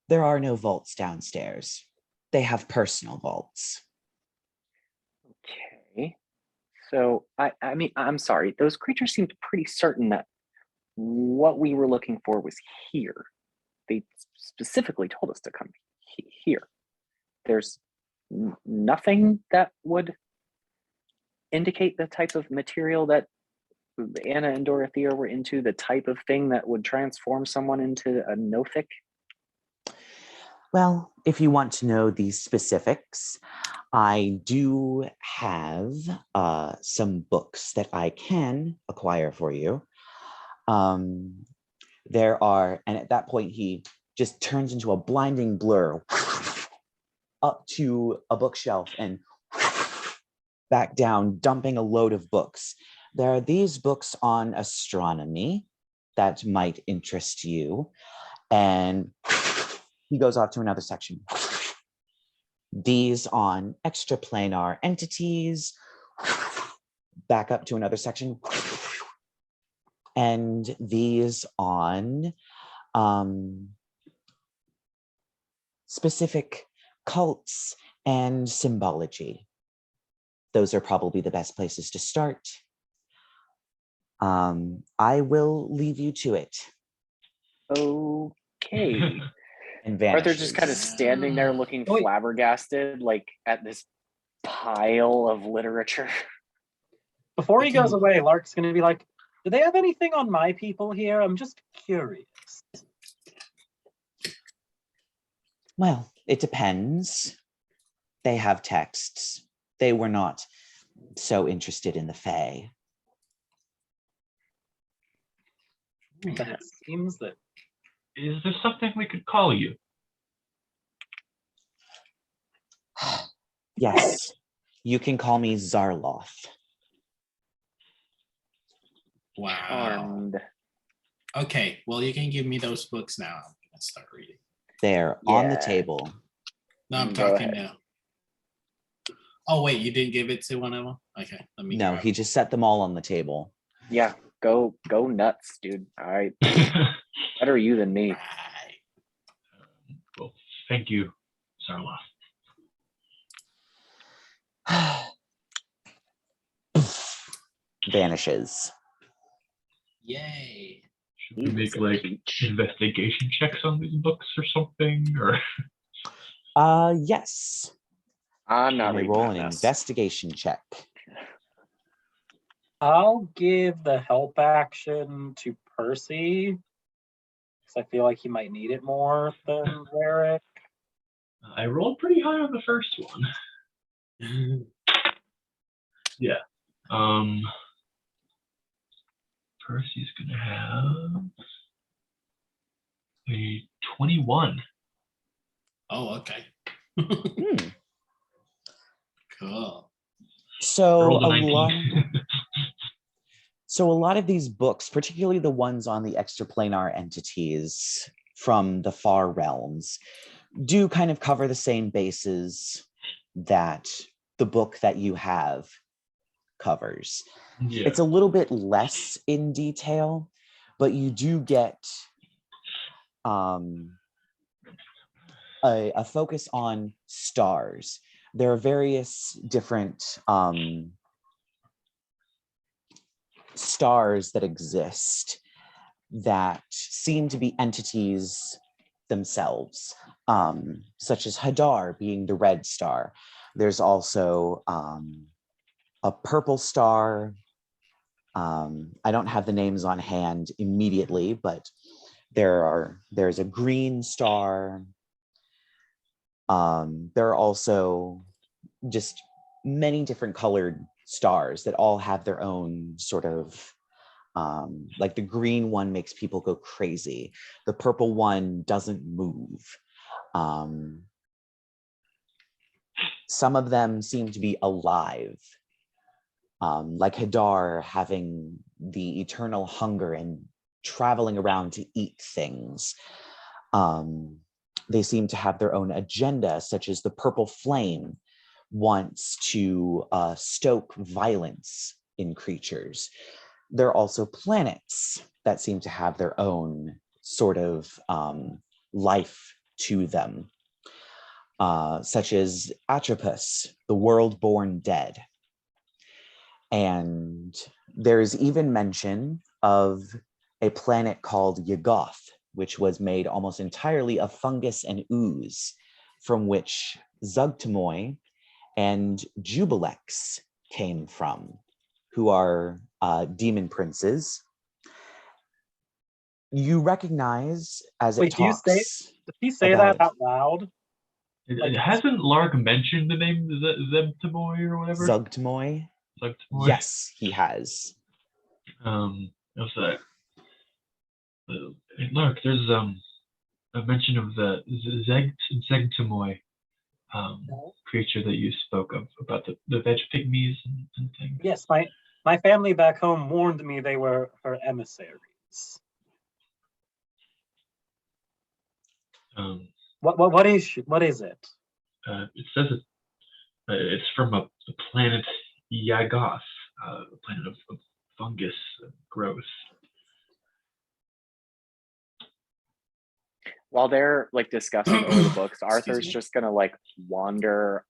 there are no vaults downstairs. They have personal vaults. Okay. So, I mean, I'm sorry. Those creatures seemed pretty certain that what we were looking for was here. They specifically told us to come here. There's nothing that would indicate the type of material that Anna and Dorothea were into, the type of thing that would transform someone into a Nothic. Well, if you want to know the specifics, I do have some books that I can acquire for you. There are, and at that point he just turns into a blinding blur up to a bookshelf and back down, dumping a load of books. There are these books on astronomy that might interest you. And he goes off to another section. These on extraplanar entities, back up to another section. And these on specific cults and symbology. Those are probably the best places to start. I will leave you to it. Okay. And Arthur just kind of vanishes. standing there looking Wait. flabbergasted, like at this pile of literature. Before he goes away, Lark's going to be like, do they have anything on my people here? I'm just curious. Well, it depends. They have texts. They were not so interested in the Fae. But it seems that Is there something we could call you? Yes, you can call me Zarloth. Wow. Charmed. Okay, well, you can give me those books now. I'm gonna start reading. They're on the Yeah. table. No, I'm Go talking ahead. now. Oh wait, you didn't give it to one of them? Okay, let me. No, grab he it. just set them all on the table. Yeah, go nuts, dude. All right. Better you than me. Right. Well, thank you, Sarloth. Vanishes. Yay. Should we He make was a like peach. investigation checks on these books or something? Or Yes. I'm You not may reading roll that an mess. investigation check. I'll give the help action to Percy, because I feel like he might need it more than Rerek. I rolled pretty high on the first one. Yeah. Percy's gonna have a 21. Oh, okay. Hmm. Cool. So Rolled a a 19. lot of these books, particularly the ones on the extraplanar entities from the far realms, do kind of cover the same bases that the book that you have covers. Yeah. It's a little bit less in detail, but you do get a focus on stars. There are various different stars that exist that seem to be entities themselves, such as Hadar being the red star. There's also a purple star. I don't have the names on hand immediately, but there's a green star. There are also just many different colored stars that all have their own sort of, like the green one makes people go crazy. The purple one doesn't move. Some of them seem to be alive, like Hadar having the eternal hunger and traveling around to eat things. They seem to have their own agenda, such as the purple flame wants to stoke violence in creatures. There are also planets that seem to have their own sort of life to them, such as Atropos, the world-born dead. And there's even mention of a planet called Yuggoth, which was made almost entirely of fungus and ooze, from which Zugtamoy and Jubilex came from, who are demon princes. You recognize as it Wait, talks. Did he say about that out loud? Like- Hasn't Lark mentioned the name Zebtamoy or whatever? Zugtamoy? Zugtamoy? Yes, he has. What's that? Hey, Lark, there's a mention of the Zegtamoy creature that you spoke of, about the veg pygmies and things. Yes, my family back home warned me they were her emissaries. What is it? It says it's from a planet Yagoth, a planet of fungus growth. While they're like discussing over the books, Excuse Arthur's me. just gonna like wander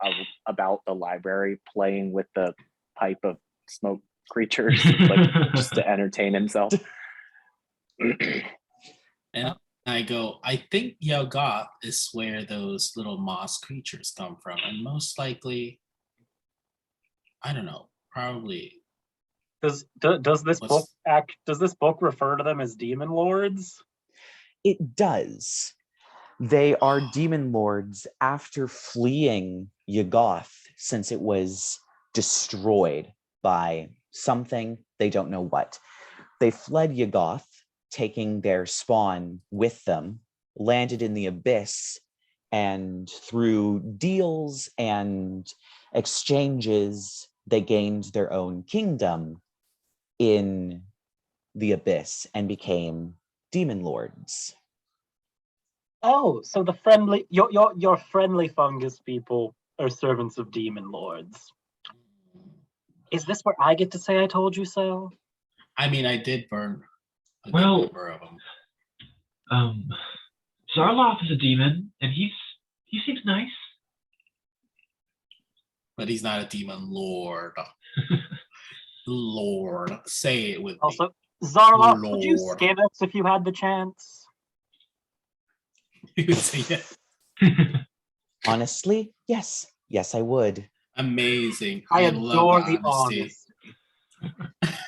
about the library, playing with the pipe of smoke creatures, like just to entertain himself. And I go, I think Yagoth is where those little moss creatures come from. And most likely, I don't know, probably. Does this book refer to them as demon lords? It does. They are demon lords after fleeing Yagoth, since it was destroyed by something, they don't know what. They fled Yagoth, taking their spawn with them, landed in the abyss, and through deals and exchanges, they gained their own kingdom in the abyss and became demon lords. Oh, so the your friendly fungus people are servants of demon lords. Is this where I get to say I told you so? I mean, I did burn a good Well, number of them. Zarloth is a demon, and he seems nice. But he's not a demon lord. Lord, say it with Also, Zarloth, me. would you Lord. skin us if you had the chance? You would say that. Honestly, yes. Yes, I would. Amazing. I love adore the the honesty. honesty.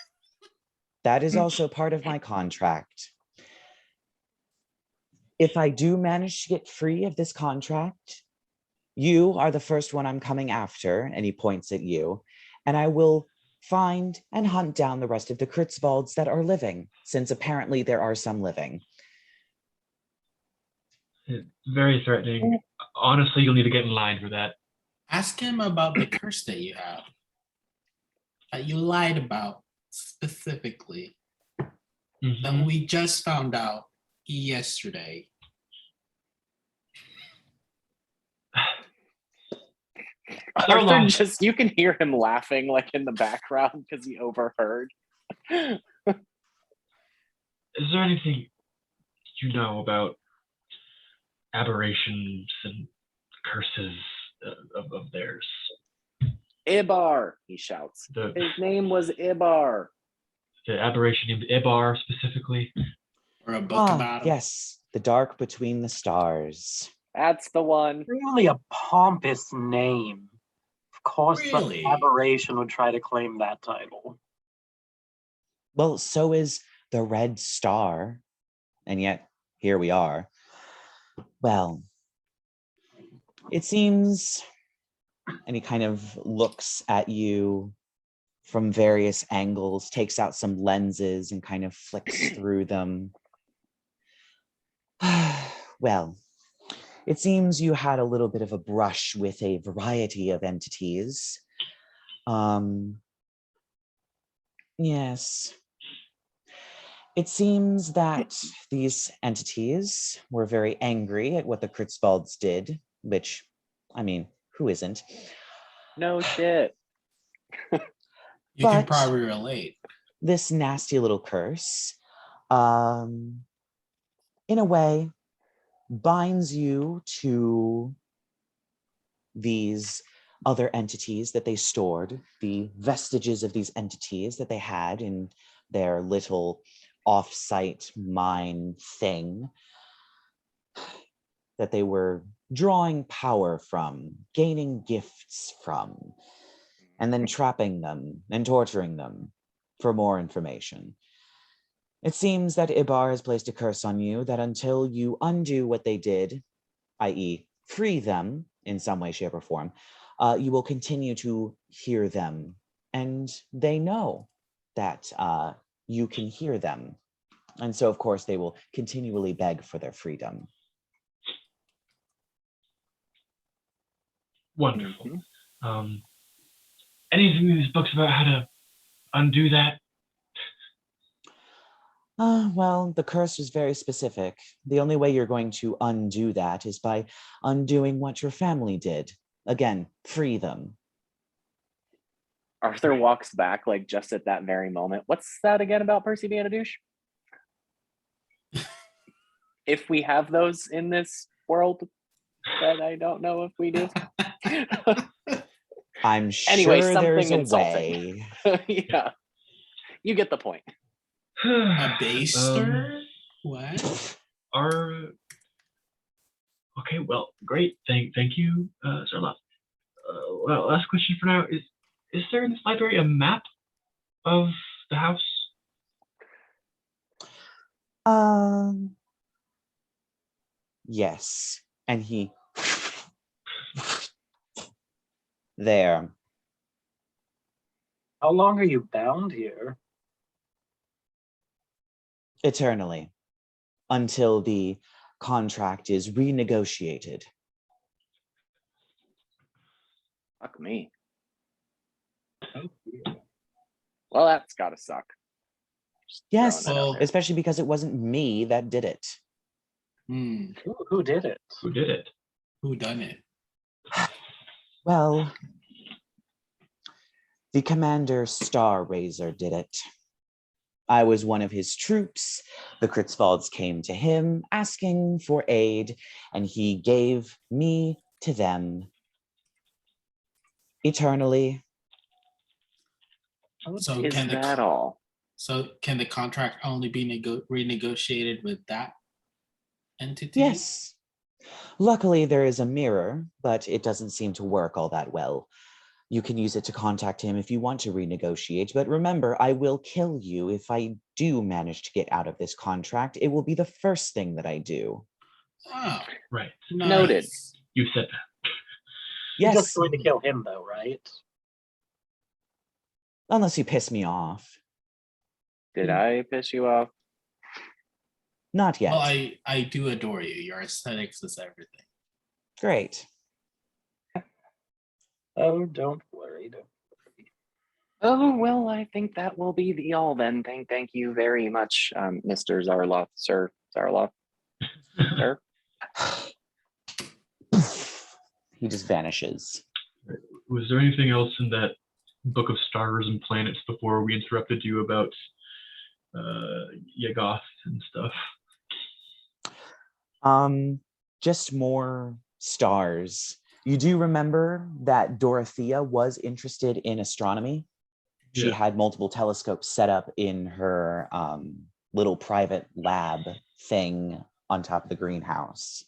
That is also part of my contract. If I do manage to get free of this contract, you are the first one I'm coming after, and he points at you, and I will find and hunt down the rest of the Kruetzwalds that are living, since apparently there are some living. It's very threatening. Honestly, you'll need to get in line for that. Ask him about the curse that you have. That you lied about specifically. That we just found out yesterday. Arthur just, you can hear him laughing like in the background because he overheard. Is there anything you know about aberrations and curses of theirs? Ibar, he shouts. His name was Ibar. The aberration named Ibar specifically? Or a book about him? Yes, The Dark Between the Stars. That's the one. Really a pompous name. Of course, Really? the aberration would try to claim that title. Well, so is the Red Star, and yet here we are. Well, it seems, and he kind of looks at you from various angles, takes out some lenses and kind of flicks through them. Well, it seems you had a little bit of a brush with a variety of entities. Yes. It seems that these entities were very angry at what the Kruetzwalds did, which, I mean, who isn't? No shit. You can probably relate. This nasty little curse, in a way, binds you to these other entities that they stored, the vestiges of these entities that they had in their little off-site mine thing that they were drawing power from, gaining gifts from, and then trapping them and torturing them for more information. It seems that Ibar has placed a curse on you that until you undo what they did, i.e. free them in some way, shape, or form, you will continue to hear them. And they know that you can hear them. And so, of course, they will continually beg for their freedom. Wonderful. Mhm. Anything in these books about how to undo that? Well, the curse was very specific. The only way you're going to undo that is by undoing what your family did. Again, free them. Arthur walks back like just at that very moment. What's that again about Percy being a douche? If we have those in this world, that I don't know if we do. I'm sure Anyway, there's something a insulting. way. Yeah, you get the point. A baster? What? Okay, well, great. Thank you, Sir Love. Well, last question for now is there in this library a map of the house? Yes. And he there. How long are you bound here? Eternally. Until the contract is renegotiated. Fuck me. Oh, dear. Well, that's gotta suck. Just Yes, throwing that out there. especially because it wasn't me that did it. Hmm. Who did it? Who did it? Who done it? Well, the Commander Star Razor did it. I was one of his troops. The Kruetzwalds came to him asking for aid, and he gave me to them. Eternally. So Is can that all? So can the contract only be renegotiated with that entity? Yes. Luckily, there is a mirror, but it doesn't seem to work all that well. You can use it to contact him if you want to renegotiate, but remember, I will kill you if I do manage to get out of this contract. It will be the first thing that I do. Oh, Right. nice. Noted. You said that. You're Yes, just going to kill him, though, right? unless you piss me off. Did I piss you off? Not yet. Well, I do adore you. Your aesthetics is everything. Great. Oh, don't worry. Don't worry. Oh, well, I think that will be the all then. Thank you very much, Mr. Zarloff, Sir Zarloff. Sir? He just vanishes. Was there anything else in that book of stars and planets before we interrupted you about Yagoth and stuff? Just more stars. You do remember that Dorothea was interested in astronomy? She Yeah. had multiple telescopes set up in her little private lab thing on top of the greenhouse.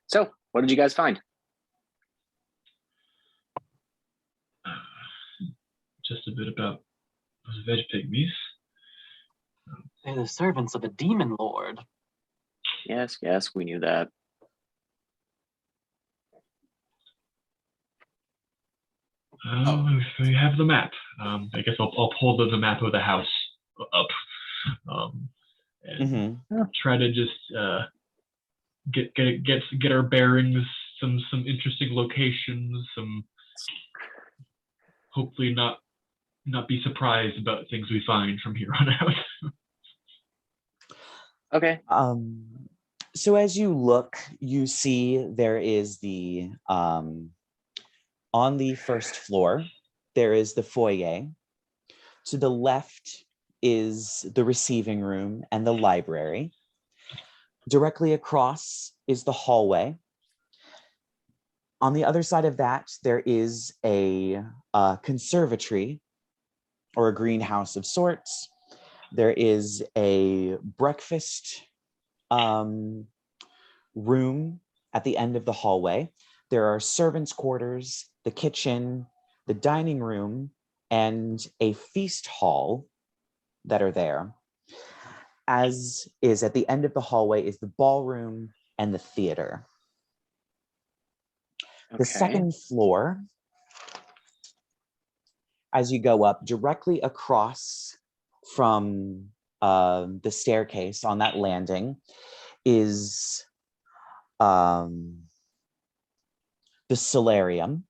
So, what did you guys find? Just a bit about those veg pygmies. They're the servants of a demon lord. Yes, we knew that. We have the map. I guess I'll pull the map of the house up and try to just get our bearings, some interesting locations, some hopefully not be surprised about things we find from here on out. Okay. So as you look, you see there is the on the first floor, there is the foyer. To the left is the receiving room and the library. Directly across is the hallway. On the other side of that, there is a conservatory or a greenhouse of sorts. There is a breakfast room at the end of the hallway. There are servants' quarters, the kitchen, the dining room, and a feast hall that are there. As is at the end of the hallway is the ballroom and the theater. Okay. The second floor, as you go up, directly across from the staircase on that landing is the solarium.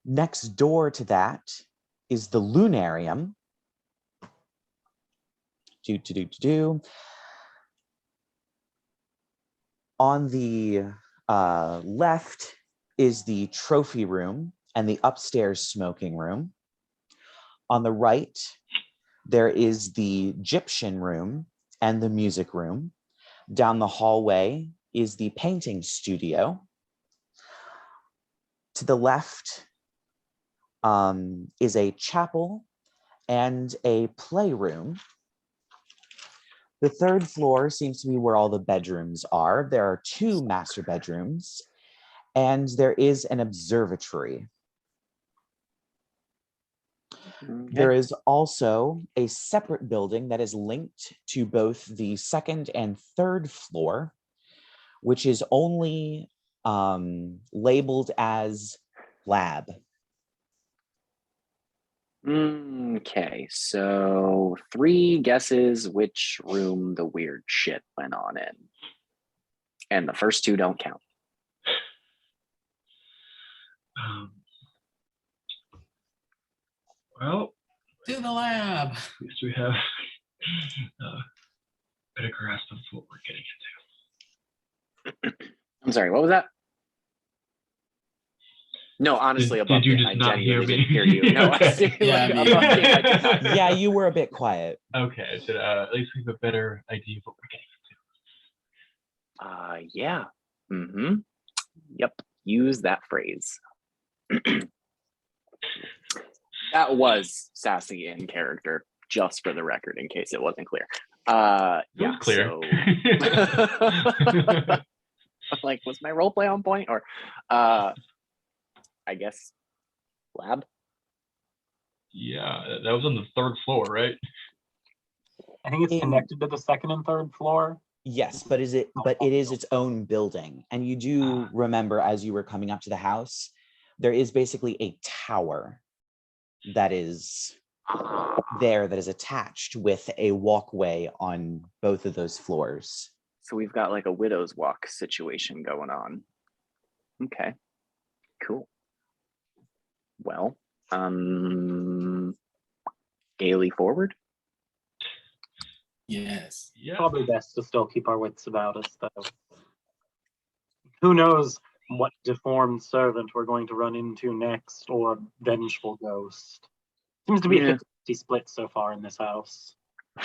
Next door to that is the lunarium. On the left is the trophy room and the upstairs smoking room. On the right, there is the Egyptian room and the music room. Down the hallway is the painting studio. To the left is a chapel and a playroom. The third floor seems to be where all the bedrooms are. There are 2 master bedrooms, and there is an observatory. Okay. There is also a separate building that is linked to both the 2nd and 3rd floor, which is only labeled as lab. Okay, so 3 guesses which room the weird shit went on in. And the first 2 don't count. Well, To the lab. at least we have better grasp of what we're getting into. I'm sorry, what was that? No, honestly, Did above you me, just I not hear genuinely me? didn't hear you. No, Okay. I see, Yeah, like, me above me, I either. did not hear. Yeah, you were a bit quiet. Okay, so at least we have a better idea of what we're getting into. Yeah. Mm-hmm. Yep. Use that phrase. That was sassy in character, just for the record, in case it wasn't clear. It Yeah. was clear. So, like, was my role play on point? Or, I guess, lab. Yeah, that was on the 3rd floor, right? I think it's connected to the 2nd and 3rd floor. Yes, but it is its own building. And you do remember, as you were coming up to the house, there is basically a tower that is there that is attached with a walkway on both of those floors. So we've got like a widow's walk situation going on. Okay, cool. Well, gaily forward. Yes. Yeah. Probably best to still keep our wits about us, though. Who knows what deformed servant we're going to run into next, or vengeful ghost. Seems to be a 50 split so far in this house.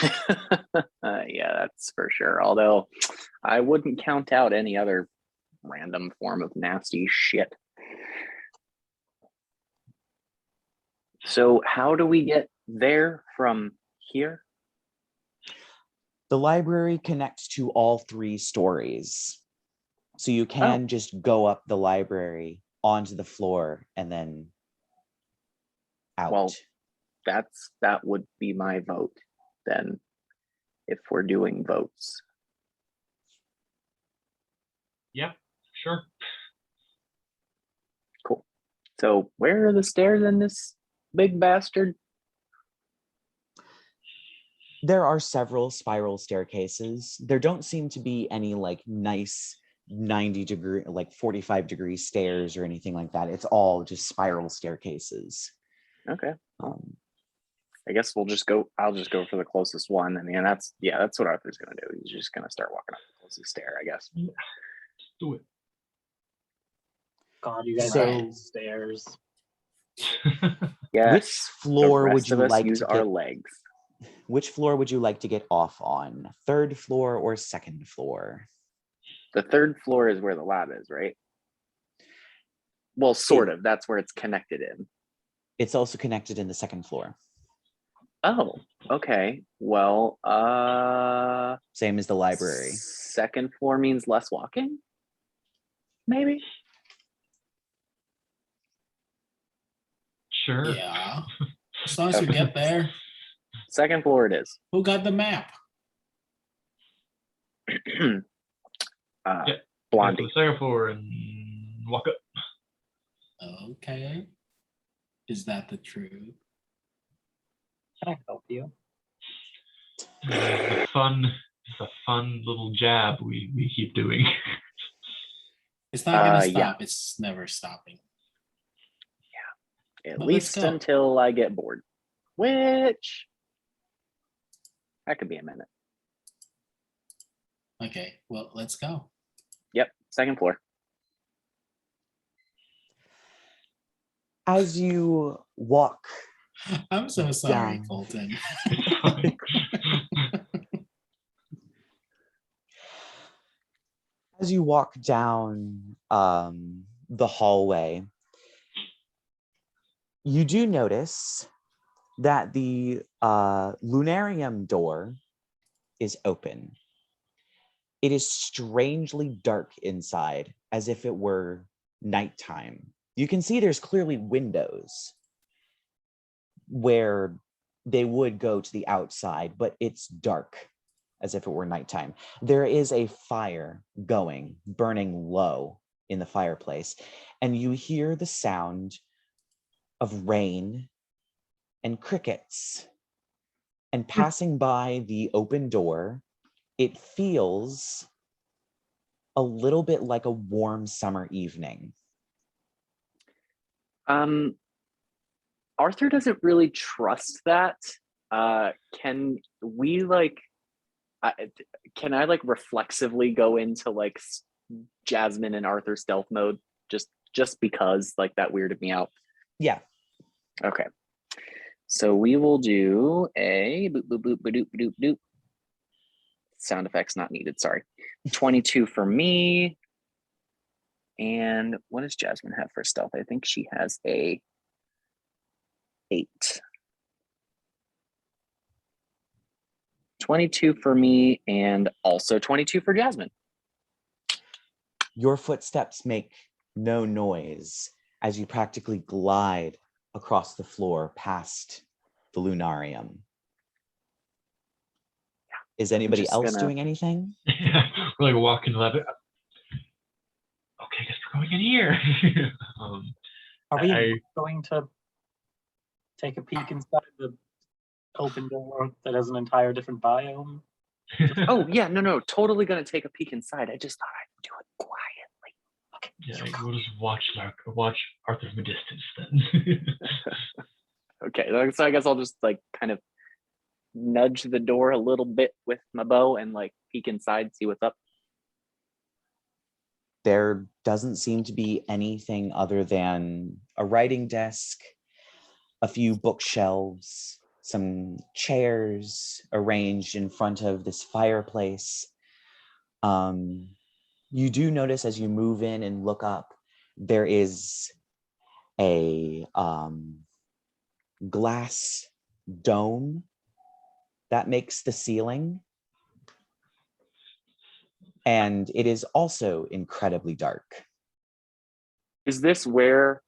Yeah, that's for sure. Although I wouldn't count out any other random form of nasty shit. So how do we get there from here? The library connects to all 3 stories. So you can just go up the library onto the floor and then out. Well, that would be my vote then, if we're doing votes. Yeah, sure. Cool. So where are the stairs in this big bastard? There are several spiral staircases. There don't seem to be any like nice 90-degree, like 45-degree stairs or anything like that. It's all just spiral staircases. Okay. I guess I'll just go for the closest one. I mean, that's what Arthur's gonna do. He's just gonna start walking up the closest stair, I guess. Yeah. Do it. God, you guys So- hate stairs. Yes. Which floor the would rest you of us like use to our get? legs? Which floor would you like to get off on? 3rd floor or 2nd floor? The 3rd floor is where the lab is, right? Well, sort of. That's where it's connected in. It's also connected in the 2nd floor. Oh, okay. Well, Same as the library. 2nd floor means less walking? Maybe? Sure. Yeah. As long as we get there. 2nd floor it is. Who got the map? Yeah. Blondie. The 2nd floor and walk up. Okay. Is that the truth? Can I help you? It's a fun little jab we keep doing. It's not gonna Yeah. stop. It's never stopping. At Well, let's least go. until I get bored. Which that could be a minute. Okay, well, let's go. Yep, second floor. As you walk, I'm so sorry, Down. Colton. It's fine. as you walk down the hallway, you do notice that the lunarium door is open. It is strangely dark inside, as if it were nighttime. You can see there's clearly windows where they would go to the outside, but it's dark, as if it were nighttime. There is a fire going, burning low in the fireplace, and you hear the sound of rain and crickets. And passing by the open door, it feels a little bit like a warm summer evening. Arthur doesn't really trust that. Can we can I reflexively go into Jasmine and Arthur stealth mode just because that weirded me out? Yeah. Okay. So we will do a boop boop boop boop boop boop. Sound effects not needed, sorry. 22 for me. And what does Jasmine have for stealth? I think she has a 8. 22 for me and also 22 for Jasmine. Your footsteps make no noise as you practically glide across the floor past the lunarium. Is anybody else doing anything? We're walking the lab. Okay, I guess we're going in here. Are we going to take a peek inside the open door that has an entire different biome? Oh yeah, no, totally gonna take a peek inside. I just thought I'd do it quietly. Okay. Yeah, we'll just watch Arthur from a distance then. Okay, so I guess I'll just kind of nudge the door a little bit with my bow and peek inside, see what's up. There doesn't seem to be anything other than a writing desk, a few bookshelves, some chairs arranged in front of this fireplace. You do notice as you move in and look up, there is a glass dome that makes the ceiling. And it is also incredibly dark. Is this where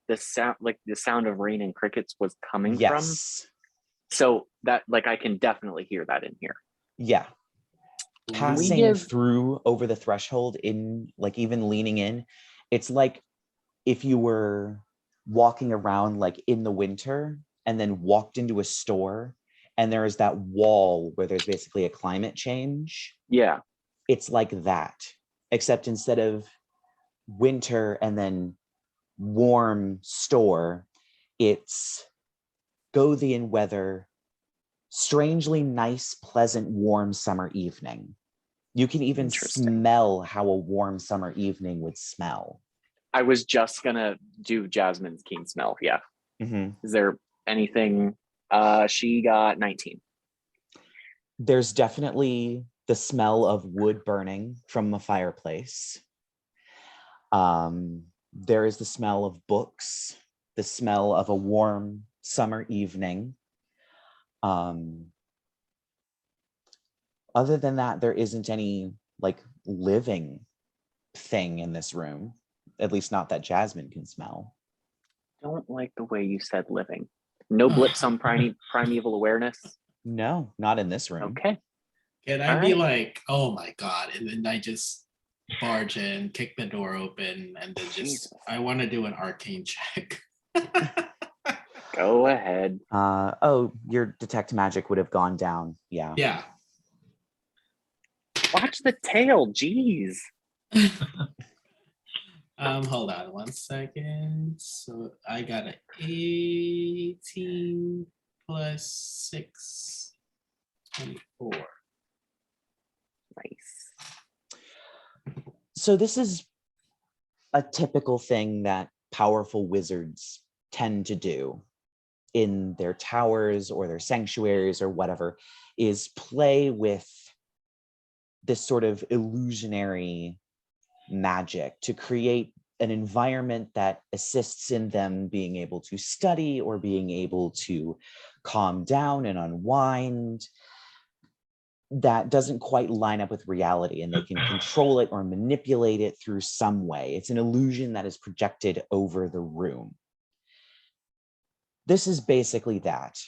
the sound of rain and crickets was coming from? Yes. So that I can definitely hear that in here. Yeah. Passing through over the threshold in even leaning in, it's like if you were walking around in the winter and then walked into a store and there is that wall where there's basically a climate change. Yeah. It's like that, except instead of winter and then warm store, it's Gothian weather, strangely nice, pleasant, warm summer evening. You can even smell how a warm summer evening would smell. I was just gonna do Jasmine's keen smell. Yeah. Mm-hmm. Is there anything? She got 19. There's definitely the smell of wood burning from the fireplace. There is the smell of books, the smell of a warm summer evening. Other than that, there isn't any living thing in this room, at least not that Jasmine can smell. Don't like the way you said living. No blips on primeval awareness? No, not in this room. Okay. Can I be oh my God, and then I just barge in, kick the door open, and then I want to do an arcane check. Go ahead. Oh, your detect magic would have gone down. Yeah. Yeah. Watch the tail. Jeez. Hold on 1 second. So I got an 18 plus 6, 24. Nice. So this is a typical thing that powerful wizards tend to do in their towers or their sanctuaries or whatever, is play with this sort of illusionary magic to create an environment that assists in them being able to study or being able to calm down and unwind, that doesn't quite line up with reality, and they can control it or manipulate it through some way. It's an illusion that is projected over the room. This is basically that.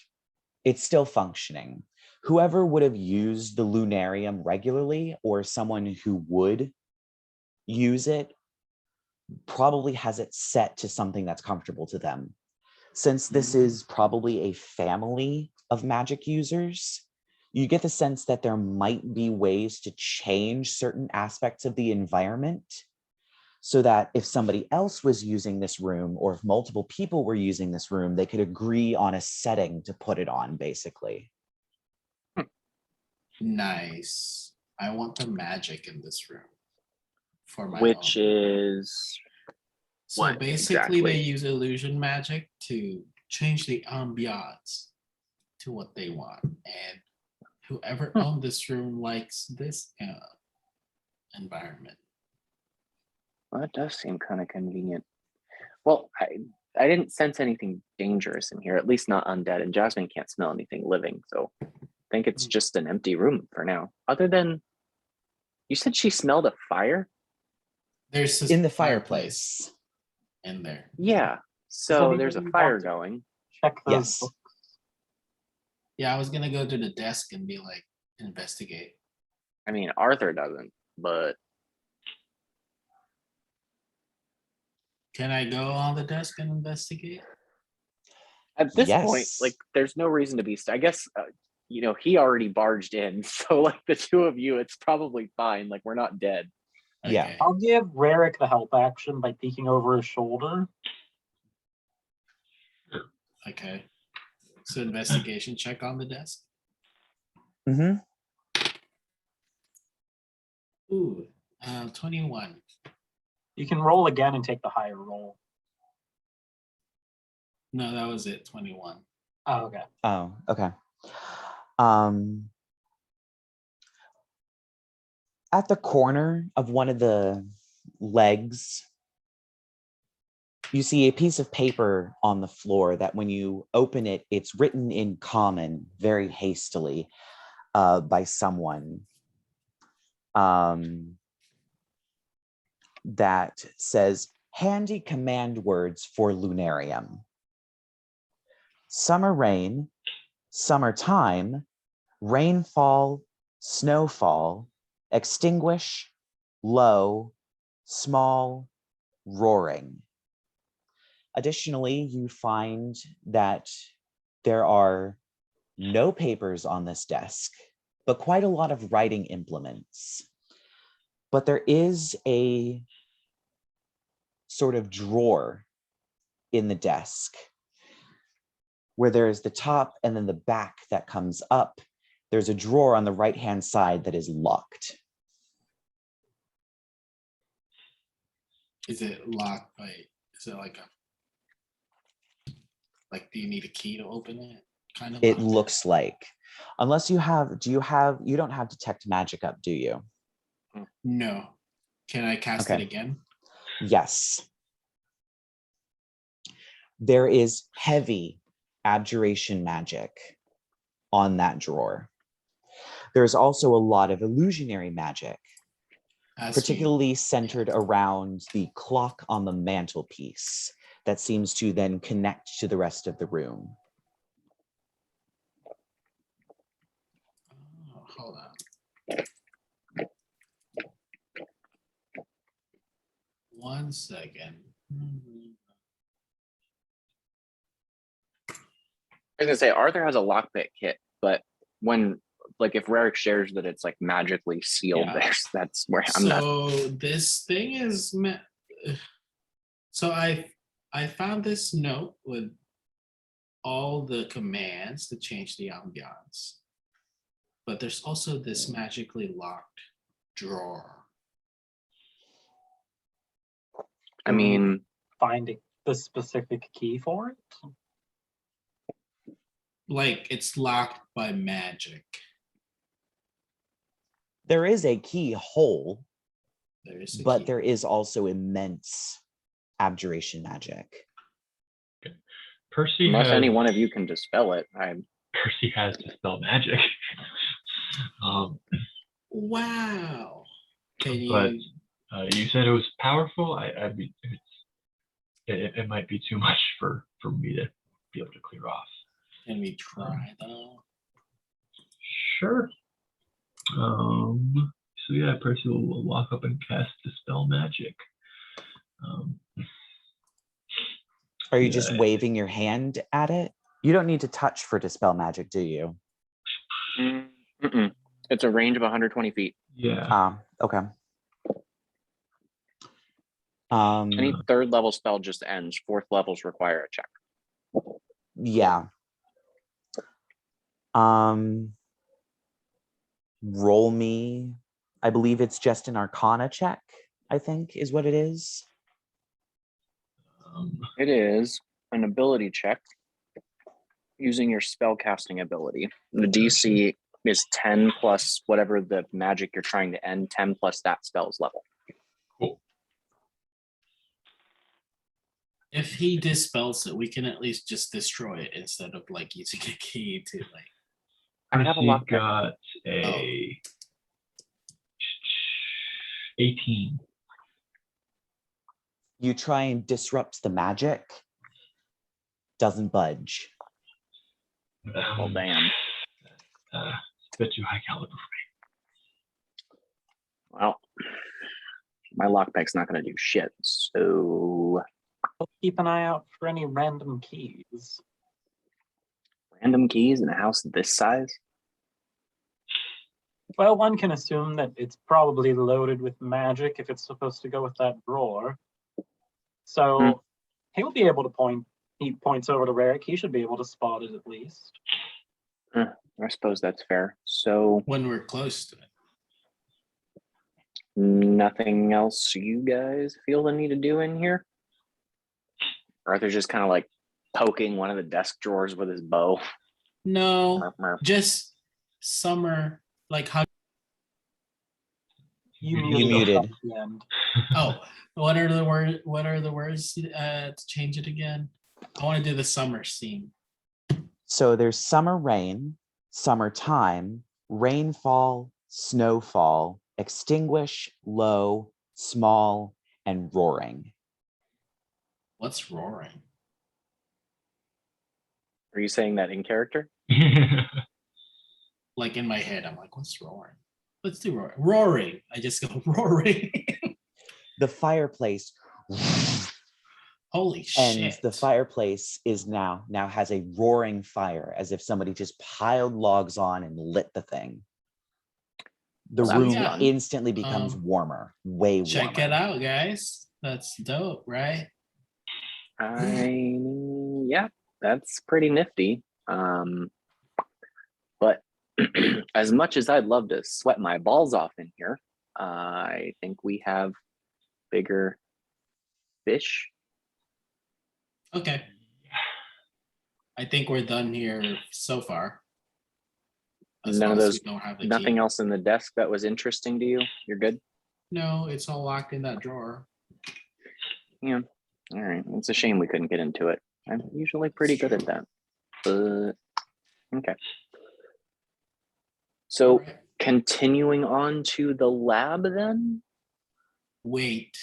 It's still functioning. Whoever would have used the lunarium regularly, or someone who would use it, probably has it set to something that's comfortable to them. Since this is probably a family of magic users, you get the sense that there might be ways to change certain aspects of the environment so that if somebody else was using this room, or if multiple people were using this room, they could agree on a setting to put it on, basically. Nice. I want the magic in this room for my Which own. is So what basically exactly? they use illusion magic to change the ambiance to what they want. And whoever owned this room likes this environment. Well, that does seem kind of convenient. Well, I didn't sense anything dangerous in here, at least not undead, and Jasmine can't smell anything living, so I think it's just an empty room for now. Other than, you said she smelled a fire? There's In the fireplace. in there. Yeah, so there's a anybody fire want to going. Check those Yes. books. Yeah, I was gonna go to the desk and be like, investigate. I mean, Arthur doesn't, but Can I go on the desk and investigate? at this point, Yes. like, there's no reason to be. I guess, you know, he already barged in, so like the two of you, it's probably fine. Like, we're not dead. Yeah. Okay. I'll give Rerek the help action by peeking over his shoulder. Okay. So investigation check on the desk. Mm-hmm. Ooh, 21. You can roll again and take the higher roll. No, that was it. 21. Oh, okay. Oh, okay. At the corner of one of the legs, you see a piece of paper on the floor that when you open it, it's written in common very hastily by someone that says, handy command words for lunarium. Summer rain, summertime, rainfall, snowfall, extinguish, low, small, roaring. Additionally, you find that there are no papers on this desk, but quite a lot of writing implements. But there is a sort of drawer in the desk where there is the top and then the back that comes up. There's a drawer on the right-hand side that is locked. Is it locked by, is it like do you need a key to open it? Kind of. It locked? looks like, unless you have, you don't have detect magic up, do you? No. Can I cast it Okay. again? Yes. There is heavy abjuration magic on that drawer. There's also a lot of illusionary magic, particularly centered around the clock on the mantelpiece that seems to then connect to the rest of the room. Oh, hold on. 1 second. I was gonna say Arthur has a lockpick kit, but when like if Rerek shares that it's like magically sealed, Yeah. that's where I'm not. So this thing is so I found this note with all the commands to change the ambiance, but there's also this magically locked drawer. I mean, Finding the specific key for it. Like it's locked by magic. There is a keyhole, There is a but key. there is also immense abjuration magic. Percy unless has any one of you can dispel it, Percy has dispel magic. Wow. Can But you you said it was powerful. I mean, it might be too much for me to be able to clear off. can we try though? Sure. So yeah, Percy will walk up and cast dispel magic. Are you just Yeah. waving your hand at it? You don't need to touch for dispel magic, do you? mm-mm. It's a range of 120 feet. Yeah. Okay. Any third level spell just ends. Fourth levels require a check. Yeah. Roll me. I believe it's just an Arcana check, I think is what it is. It is an ability check using your spell casting ability. The DC is 10 plus whatever the magic you're trying to end, 10 plus that spell's level. Cool. If he dispels it, we can at least just destroy it instead of like using a key to like. I have a Percy lockpick. got a 18. You try and disrupt the magic. Doesn't budge. Well, damn. It's a bit too high caliber for Well, my lockpick's not going to do shit. So I'll keep an eye out for any random keys. random keys in a house this size? Well, one can assume that it's probably loaded with magic if it's supposed to go with that drawer. So he'll be able to point. He points over to Rerek. He should be able to spot it at least. I suppose that's fair. So When we're close to it. nothing else you guys feel the need to do in here? Arthur's just kind of like poking one of the desk drawers with his bow. No, Murph, murph. just summer. Like how? You You muted. muted. At the end. Oh, what are the words? What are the words to change it again? I want to do the summer scene. So there's summer rain, summertime, rainfall, snowfall, extinguish, low, small, and roaring. What's roaring? Are you saying that in character? me. Like in my head, I'm like, what's roaring? Let's do roaring. Roaring. I just go roaring. The fireplace, Holy and shit! the fireplace is now has a roaring fire, as if somebody just piled logs on and lit the thing. The Sounds room fun. instantly becomes warmer, way warmer. Check it out, guys. That's dope, right? Yeah, that's pretty nifty. But as much as I'd love to sweat my balls off in here, I think we have bigger fish. Okay. I think we're done here so far. As None long of as those, we don't have the nothing key. else in the desk that was interesting to you? You're good? No, it's all locked in that drawer. Yeah. All right. It's a shame we couldn't get into it. I'm usually pretty good at that. But okay. So Alright. continuing on to the lab then? Wait.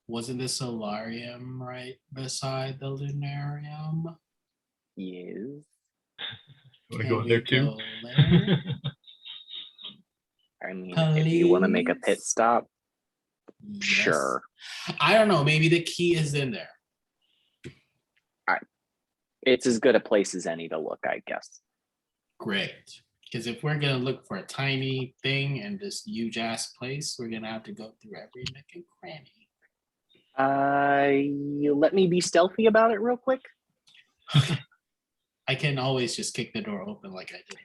Wasn't the solarium right beside the lunarium? Yes. Want to Can go in we there too? go there? I mean, if you want to make a pit Please? stop, Yes. sure. I don't know. Maybe the key is in there. It's as good a place as any to look, I guess. Great. Because if we're gonna look for a tiny thing in this huge ass place, we're gonna have to go through every nook and cranny. Let me be stealthy about it real quick. I can always just kick the door open like I did.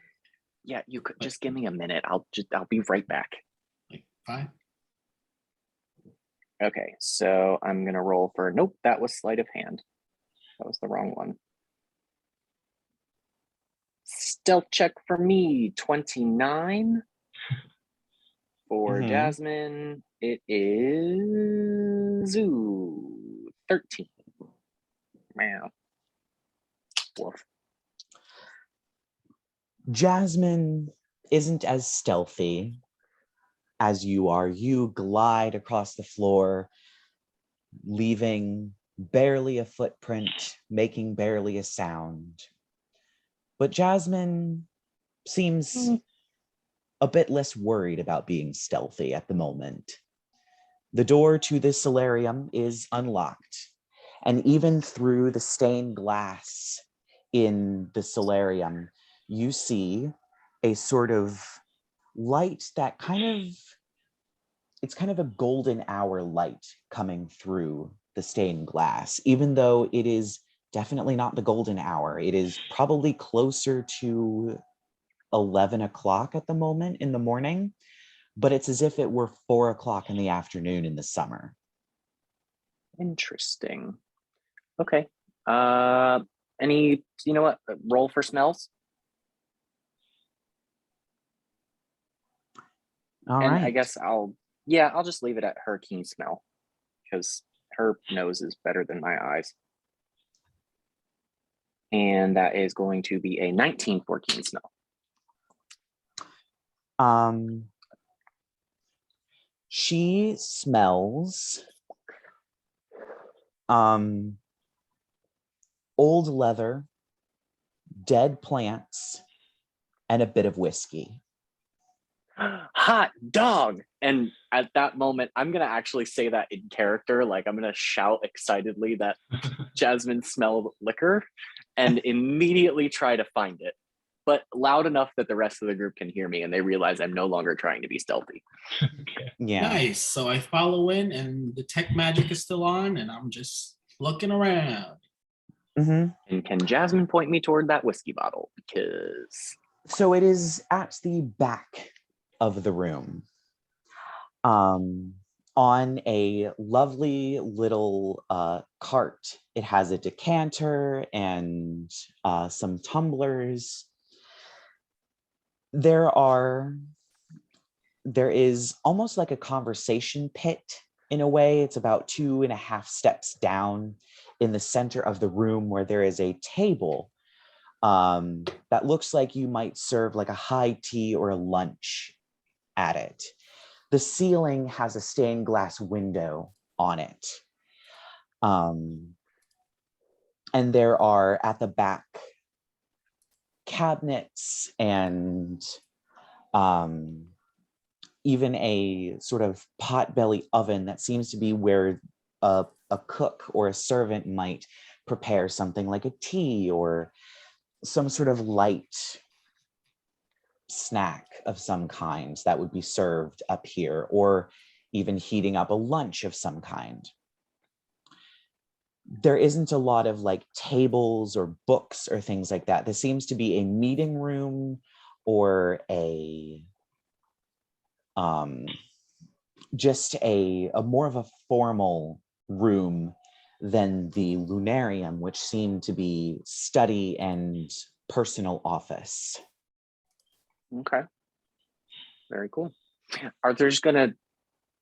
Yeah, you could just give me a minute. I'll be right back. Like, fine. Okay, so I'm gonna roll for nope, that was sleight of hand. That was the wrong one. Stealth check for me, 29. For Jasmine, it is 13. Wow. Woof. Jasmine isn't as stealthy as you are. You glide across the floor, leaving barely a footprint, making barely a sound. But Jasmine seems a bit less worried about being stealthy at the moment. The door to the solarium is unlocked, and even through the stained glass in the solarium, you see a sort of light that it's kind of a golden hour light coming through the stained glass, even though it is definitely not the golden hour. It is probably closer to 11 o'clock at the moment in the morning, but it's as if it were 4 o'clock in the afternoon in the summer. Interesting. Okay. You know what? Roll for smells. All and right. I guess I'll just leave it at her keen smell, because her nose is better than my eyes. And that is going to be a 19 for keen smell. She smells old leather, dead plants, and a bit of whiskey. Hot dog! And at that moment, I'm gonna actually say that in character. Like, I'm gonna shout excitedly that Jasmine smelled liquor and immediately try to find it, but loud enough that the rest of the group can hear me and they realize I'm no longer trying to be stealthy. Okay. Yeah. Nice. So I follow in and the tech magic is still on and I'm just looking around. Mm-hmm. And can Jasmine point me toward that whiskey bottle? Because So it is at the back of the room. On a lovely little cart. It has a decanter and some tumblers. There is almost like a conversation pit in a way. It's about 2.5 steps down in the center of the room, where there is a table that looks like you might serve like a high tea or a lunch at it. The ceiling has a stained glass window on it. And there are at the back cabinets and even a sort of potbelly oven that seems to be where a cook or a servant might prepare something like a tea or some sort of light snack of some kind that would be served up here, or even heating up a lunch of some kind. There isn't a lot of like tables or books or things like that. This seems to be a meeting room or just a more of a formal room than the lunarium, which seemed to be study and personal office. okay, very cool. Arthur's gonna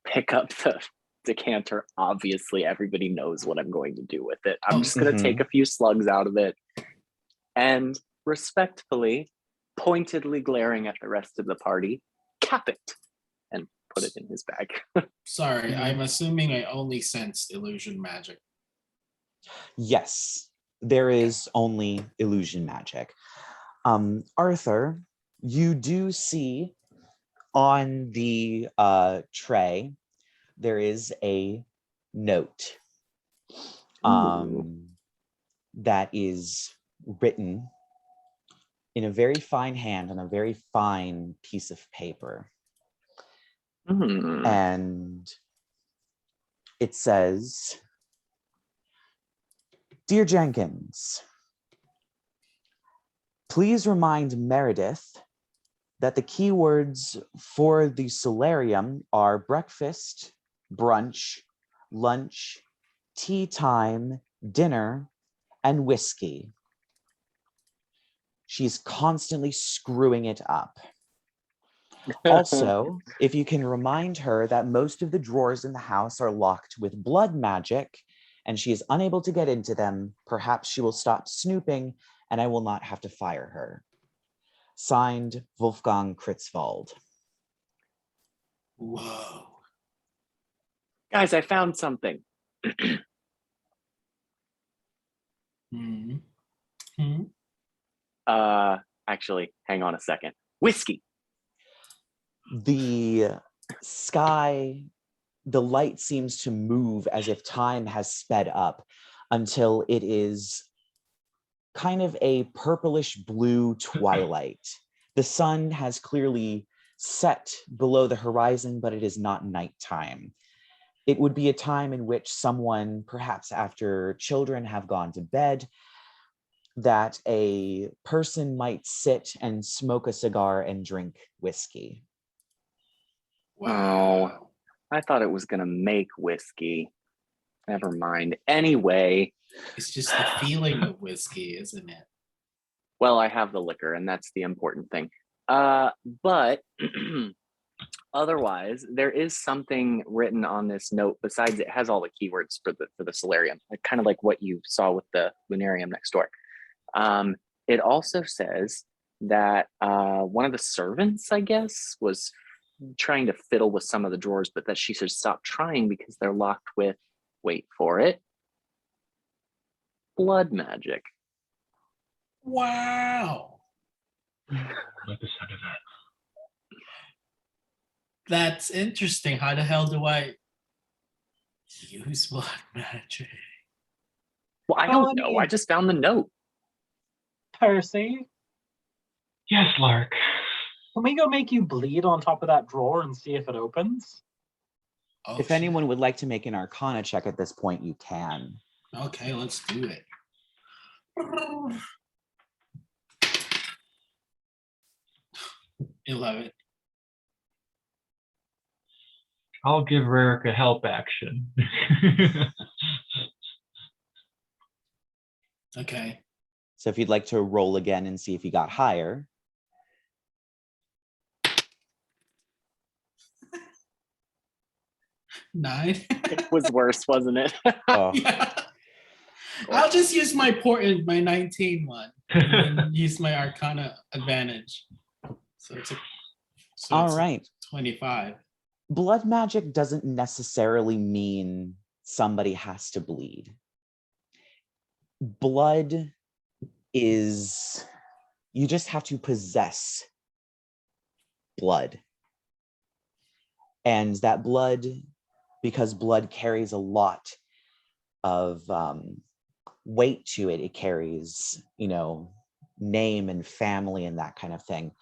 pick up the decanter. Obviously, everybody knows what I'm going to do with it. I'm just gonna take a few slugs out of it and respectfully, pointedly glaring at the rest of the party, cap it and put it in his bag. Sorry, I'm assuming I only sensed illusion magic. Yes, there is only illusion magic. Arthur, you do see on the tray, there is a note that is written in a very fine hand on a very fine piece of paper. And it says, "Dear Jenkins, please remind Meredith that the keywords for the solarium are breakfast, brunch, lunch, tea time, dinner, and whiskey. She's constantly screwing it up. Also, if you can remind her that most of the drawers in the house are locked with blood magic and she is unable to get into them, perhaps she will stop snooping and I will not have to fire her. Signed, Wolfgang Kruetzwald." Whoa. Guys, I found something. Actually, hang on a second. Whiskey. The sky, the light seems to move as if time has sped up until it is kind of a purplish blue twilight. The sun has clearly set below the horizon, but it is not nighttime. It would be a time in which someone, perhaps after children have gone to bed, that a person might sit and smoke a cigar and drink whiskey. Wow. I thought it was going to make whiskey. Never mind. Anyway. It's just the feeling of whiskey, isn't it? Well, I have the liquor, and that's the important thing. But otherwise, there is something written on this note. Besides, it has all the keywords for the solarium, kind of like what you saw with the lunarium next door. It also says that one of the servants, I guess, was trying to fiddle with some of the drawers, but that she should stop trying because they're locked with, wait for it, blood magic. Wow. Like the sound of that. That's interesting. How the hell do I use blood magic? Well, I don't know. I just found the note. Percy, Yes, Lark. can we go make you bleed on top of that drawer and see if it opens? Oh, If anyone would like to make an Arcana check at this point, you can. Okay, let's do it. 11. I'll give Rerek a help action. Okay. So if you'd like to roll again and see if you got higher. 9. It was worse, wasn't it? Oh, Yeah. I'll just use my 19 one and then use my Arcana advantage. So it's all right. 25. Blood magic doesn't necessarily mean somebody has to bleed. Blood is, you just have to possess blood. And that blood, because blood carries a lot of weight to it, it carries, name and family and that kind of thing.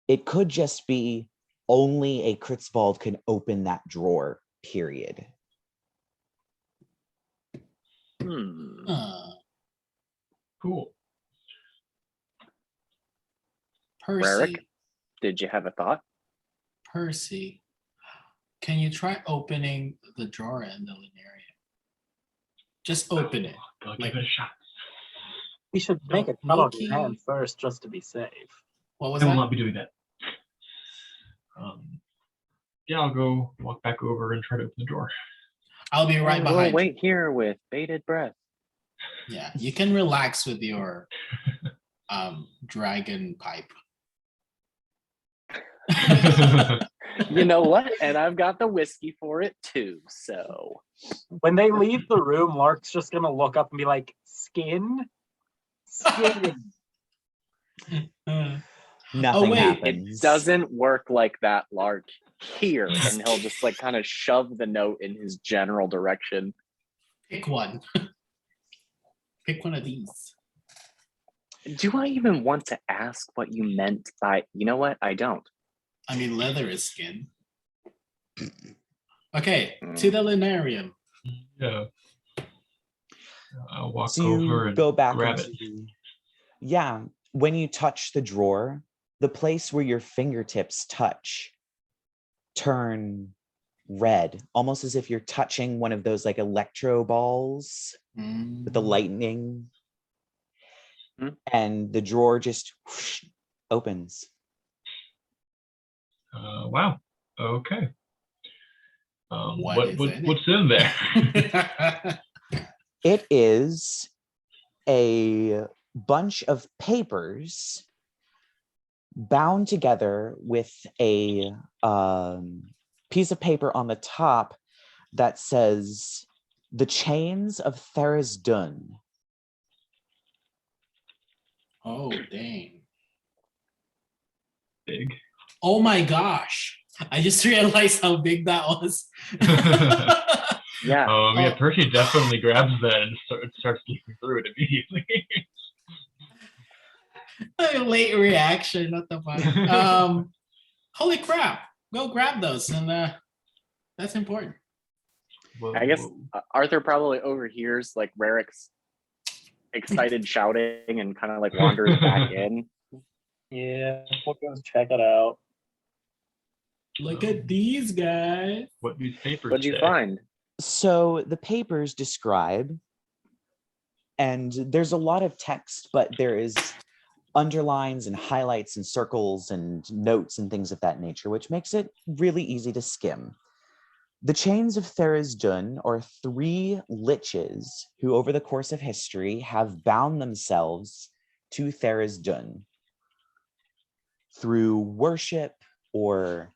It could just be only a Kruetzwald can open that drawer, period. Cool. Percy. Rerek, did you have a thought? Percy, can you try opening the drawer in the lunarium? Just open it. I'll give it a shot. We should make a cut on your hand first just to be safe. What was I will that? not be doing that. Yeah, I'll go walk back over and try to open the door. I'll be right We'll behind wait here with bated breath. you. Yeah, you can relax with your dragon pipe. You know what? And I've got the whiskey for it too, so. When they leave the room, Lark's just going to look up and be like, skin? Skin. Nothing wait, happens. It doesn't work like that, Lark. Here, and he'll just kind of shove the note in his general direction. Pick one. Pick one of these. Do I even want to ask what you meant by, you know what? I don't. I mean, leather is skin. Okay, to the linarium. Yeah. I'll walk So you over and go back grab into it. yeah, when you touch the drawer, the place where your fingertips touch turn red, almost as if you're touching one of those like electro balls with the lightning. And the drawer just whoosh, opens. Wow. Okay. What is in it? What's in there? It is a bunch of papers bound together with a piece of paper on the top that says "The Chains of Therisdun." Oh, dang. Big. Oh my gosh. I just realized how big that was. Yeah. Yeah, Percy definitely grabs that and starts looking through it immediately. A late reaction, what the fuck? Holy crap. Go grab those, and that's important. Whoa, I guess whoa. Arthur probably overhears like Rerek's excited shouting and kind of like wanders back in. Yeah, we'll go check it out. Look at these guys. What these papers What'd you say. find? So the papers describe, and there's a lot of text, but there is underlines and highlights and circles and notes and things of that nature, which makes it really easy to skim. The Chains of Therisdun are 3 liches who, over the course of history, have bound themselves to Therisdun through worship or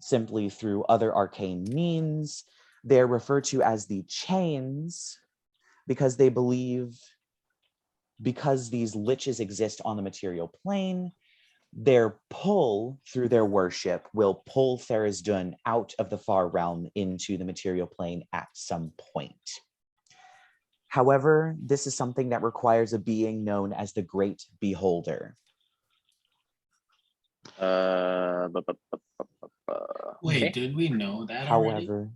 simply through other arcane means. They're referred to as the Chains because they believe, because these liches exist on the material plane, their pull through their worship will pull Therisdun out of the far realm into the material plane at some point. However, this is something that requires a being known as the Great Beholder. Wait, Okay. did we know that already? However,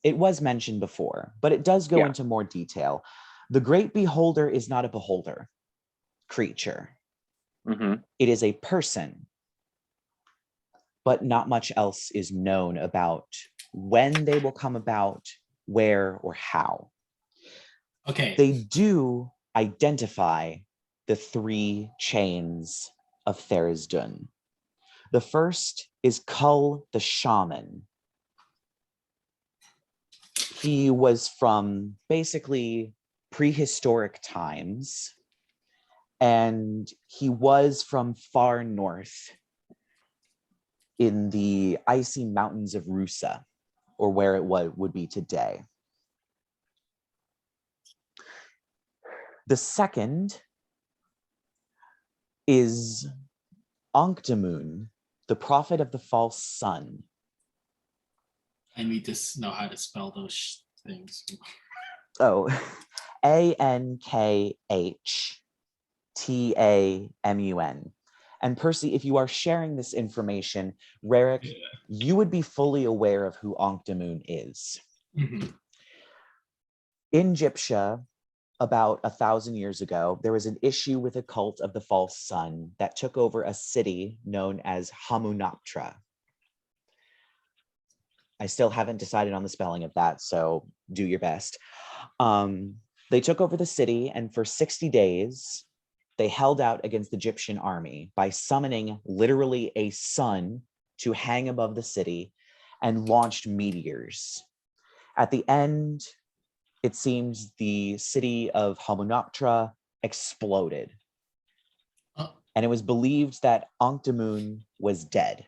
it was mentioned before, but it does go Yeah. into more detail. The Great Beholder is not a beholder creature. Mm-hmm. It is a person, but not much else is known about when they will come about, where, or how. Okay. They do identify the 3 chains of Therisdun. The first is Kull the Shaman. He was from basically prehistoric times, and he was from far north in the icy mountains of Rusa, or where it would be today. The second is Onctamun, the prophet of the false sun. I need to know how to spell those things. Oh, Ankhtamun. And Percy, if you are sharing this information, Rerek, you would be fully aware of who Onctamun is. Mm-hmm. In Gyptia, about 1,000 years ago, there was an issue with a cult of the false sun that took over a city known as Hamunaptra. I still haven't decided on the spelling of that, so do your best. They took over the city, and for 60 days, they held out against the Egyptian army by summoning literally a sun to hang above the city and launched meteors. At the end, it seems the city of Hamunaptra exploded. And it was believed that Onctamun was dead.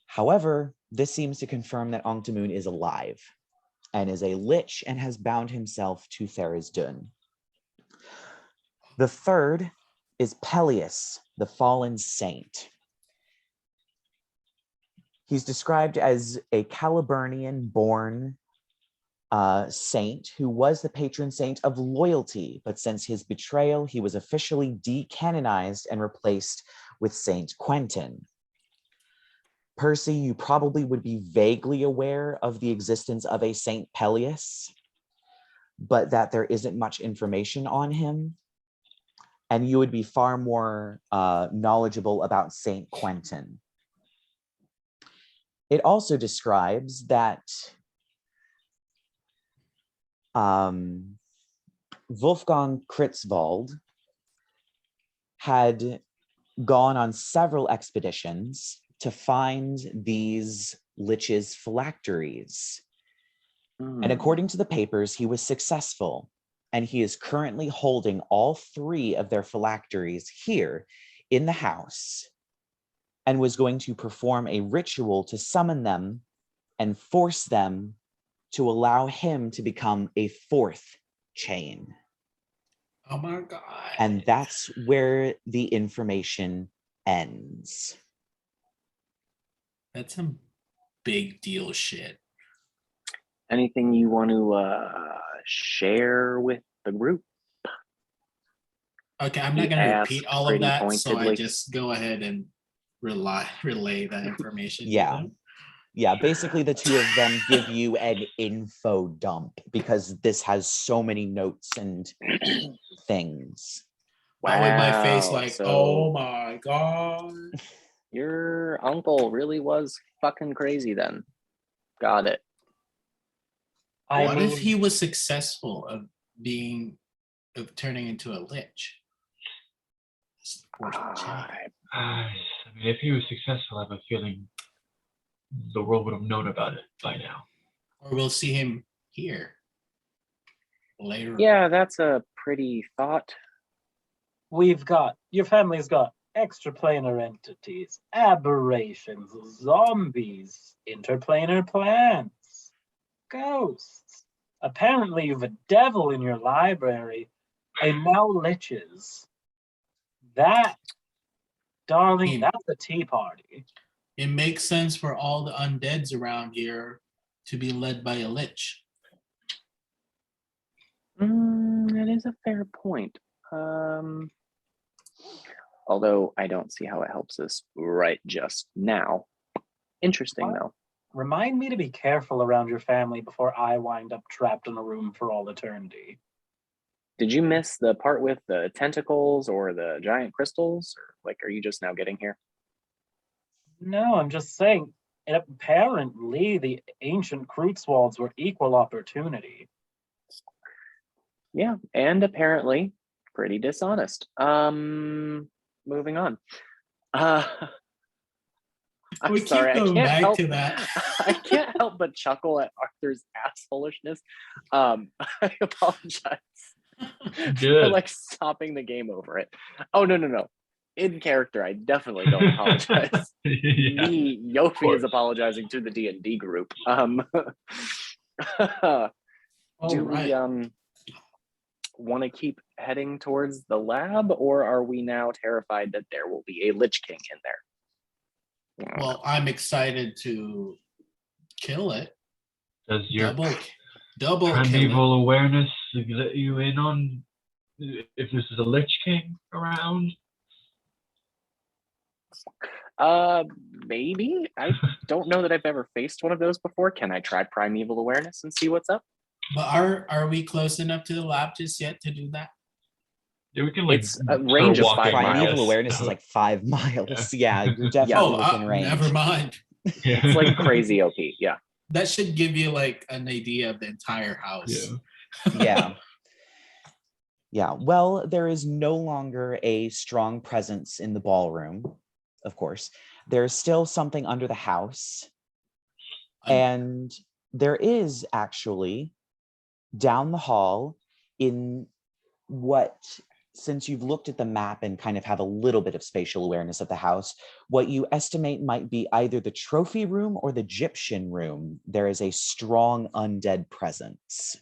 However, this seems to confirm that Onctamun is alive and is a lich and has bound himself to Therisdun. The third is Peleus, the fallen saint. He's described as a Caliburnian born saint who was the patron saint of loyalty, but since his betrayal, he was officially decanonized and replaced with Saint Quentin. Percy, you probably would be vaguely aware of the existence of a Saint Peleus, but that there isn't much information on him. And you would be far more knowledgeable about Saint Quentin. It also describes that Wolfgang Kruetzwald had gone on several expeditions to find these liches' phylacteries. And according to the papers, he was successful. And he is currently holding all 3 of their phylacteries here in the house and was going to perform a ritual to summon them and force them to allow him to become a 4th chain. Oh my God. And that's where the information ends. That's some big deal shit. Anything you want to share with the group? Okay, I'm not He going to asked repeat all of pretty that, so I pointedly. just go ahead and relay that information to Yeah. them. Yeah, basically the 2 of them give you an info dump because this has so many notes and things. Wow, with my face like, so oh my God. your uncle really was fucking crazy then. Got it. What if he was successful of turning into a lich? I mean, if he was successful, I have a feeling the world would have known about it by now. Or we'll see him here later. Yeah, that's a pretty thought. Your family's got extraplanar entities, aberrations, zombies, interplanar plants, ghosts. Apparently you've a devil in your library, and now liches. That, darling, that's a tea party. It makes sense for all the undeads around here to be led by a lich. That is a fair point. Although I don't see how it helps us right just now. Interesting, though. Remind me to be careful around your family before I wind up trapped in a room for all eternity. Did you miss the part with the tentacles or the giant crystals? Or like, are you just now getting here? No, I'm just saying, apparently the ancient Kruetzwalds were equal opportunity. Yeah, and apparently pretty dishonest. Moving on. I'm sorry, I can't help but chuckle at Arthur's assholishness. I apologize for like stopping the game over it. Oh no. In character, I definitely don't apologize. Yeah, Me, Yofi is apologizing to the D&D group. Do we want to keep heading towards the lab, or are we now terrified that there will be a Lich King in there? Well, I'm excited to kill it. Does your double primeval awareness let you in on if this is a Lich King around? Maybe. I don't know that I've ever faced one of those before. Can I try primeval awareness and see what's up? But are we close enough to the lab just yet to do that? Yeah, we can like it's a range of 5 miles. Primeval awareness is like 5 miles. Yeah, you're definitely within range. Never mind. It's like crazy OP. Yeah. That should give you like an idea of the entire house. Yeah. Yeah. Well, there is no longer a strong presence in the ballroom, of course. There's still something under the house. And there is actually down the hall in what, since you've looked at the map and kind of have a little bit of spatial awareness of the house, what you estimate might be either the trophy room or the Egyptian room. There is a strong undead presence,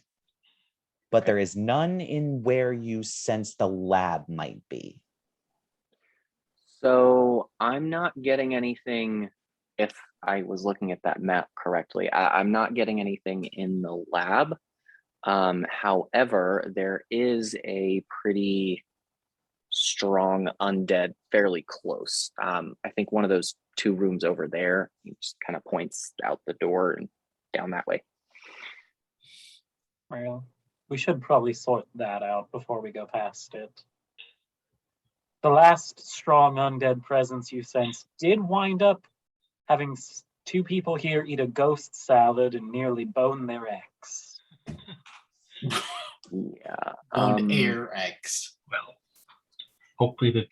but there is none in where you sense the lab might be. So I'm not getting anything if I was looking at that map correctly. I'm not getting anything in the lab. However, there is a pretty strong undead fairly close. I think one of those 2 rooms over there, he just kind of points out the door and down that way. Well, we should probably sort that out before we go past it. The last strong undead presence you sensed did wind up having 2 people here eat a ghost salad and nearly bone their ex. Yeah. On Air X. Well, hopefully the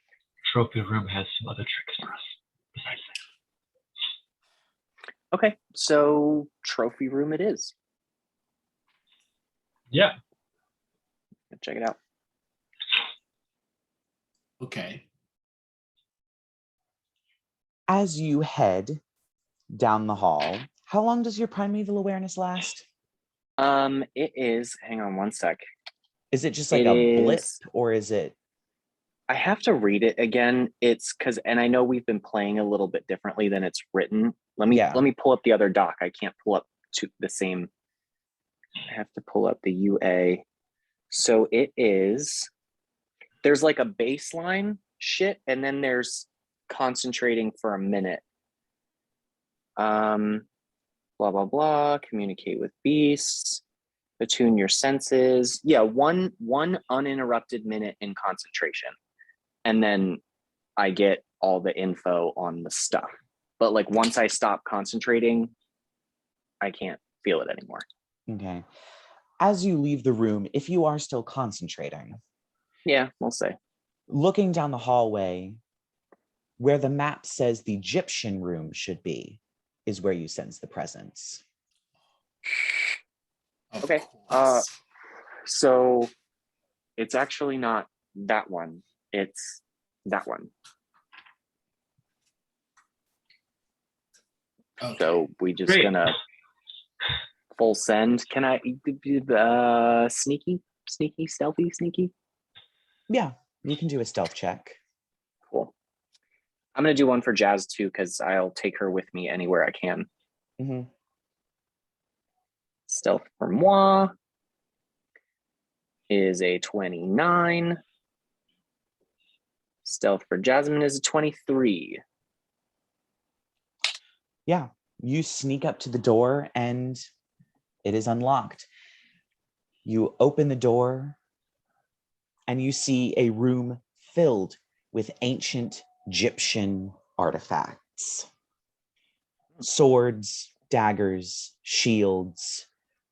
trophy room has some other tricks for us besides that. Okay, so trophy room it is. Yeah. Check it out. Okay. As you head down the hall, how long does your primeval awareness last? It is, hang on one sec. Is it just like It a blip, is- or is it? I have to read it again. It's because, and I know we've been playing a little bit differently than it's written. Let me pull up the other doc. I can't pull up to the same. I have to pull up the UA. So it is, there's like a baseline shit, and then there's concentrating for a minute. Blah, blah, blah, communicate with beasts, attune your senses. Yeah, one uninterrupted minute in concentration. And then I get all the info on the stuff. But like once I stop concentrating, I can't feel it anymore. Okay. As you leave the room, if you are still concentrating, Yeah, we'll say. looking down the hallway, where the map says the Egyptian room should be, is where you sense the presence. Of Okay, course. So it's actually not that one. It's that one. Okay. So we just Great. gonna full send. Can I sneaky, stealthy, sneaky? Yeah, you can do a stealth check. Cool. I'm gonna do one for Jazz too, because I'll take her with me anywhere I can. Mm-hmm. Stealth for moi is a 29. Stealth for Jasmine is a 23. Yeah, you sneak up to the door and it is unlocked. You open the door and you see a room filled with ancient Egyptian artifacts. Swords, daggers, shields,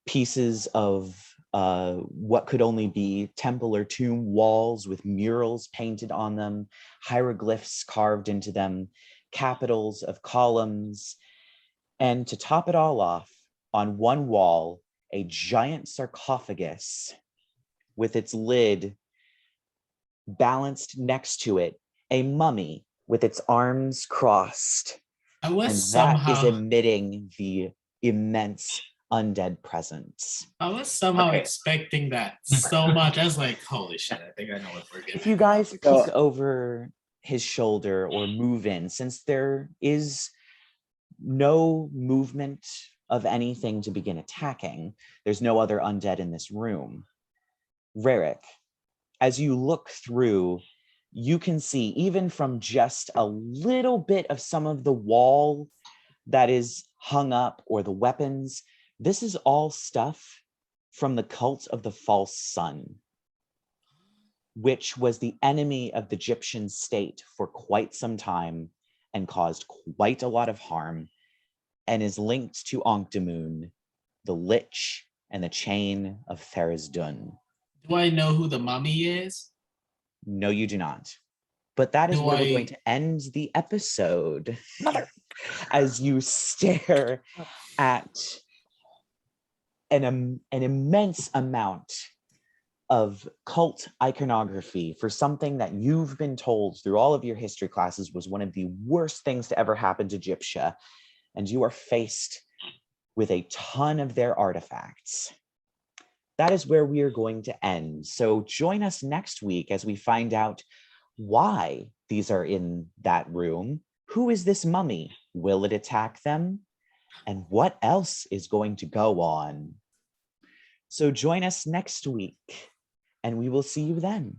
pieces of what could only be temple or tomb walls with murals painted on them, hieroglyphs carved into them, capitals of columns, and to top it all off, on one wall, a giant sarcophagus with its lid balanced next to it, a mummy with its arms crossed. I And was that is somehow emitting the immense undead presence. Okay. expecting that so much. I was like, holy shit, I think I know what we're getting. If you guys peek So- over his shoulder or move in, since there is no movement of anything to begin attacking, there's no other undead in this room. Rerek, as you look through, you can see, even from just a little bit of some of the wall that is hung up or the weapons, this is all stuff from the cult of the false sun, which was the enemy of the Egyptian state for quite some time and caused quite a lot of harm, and is linked to Ankh-Damun, the Lich, and the chain of Tharizdun. Do I know who the mummy is? No, you do not. But that is Do where we're going I- to end the episode. As you stare at an immense amount of cult iconography for something that you've been told through all of your history classes was one of the worst things to ever happen to Egyptia, and you are faced with a ton of their artifacts. That is where we are going to end. So join us next week as we find out why these are in that room. Who is this mummy? Will it attack them? And what else is going to go on? So join us next week, and we will see you then.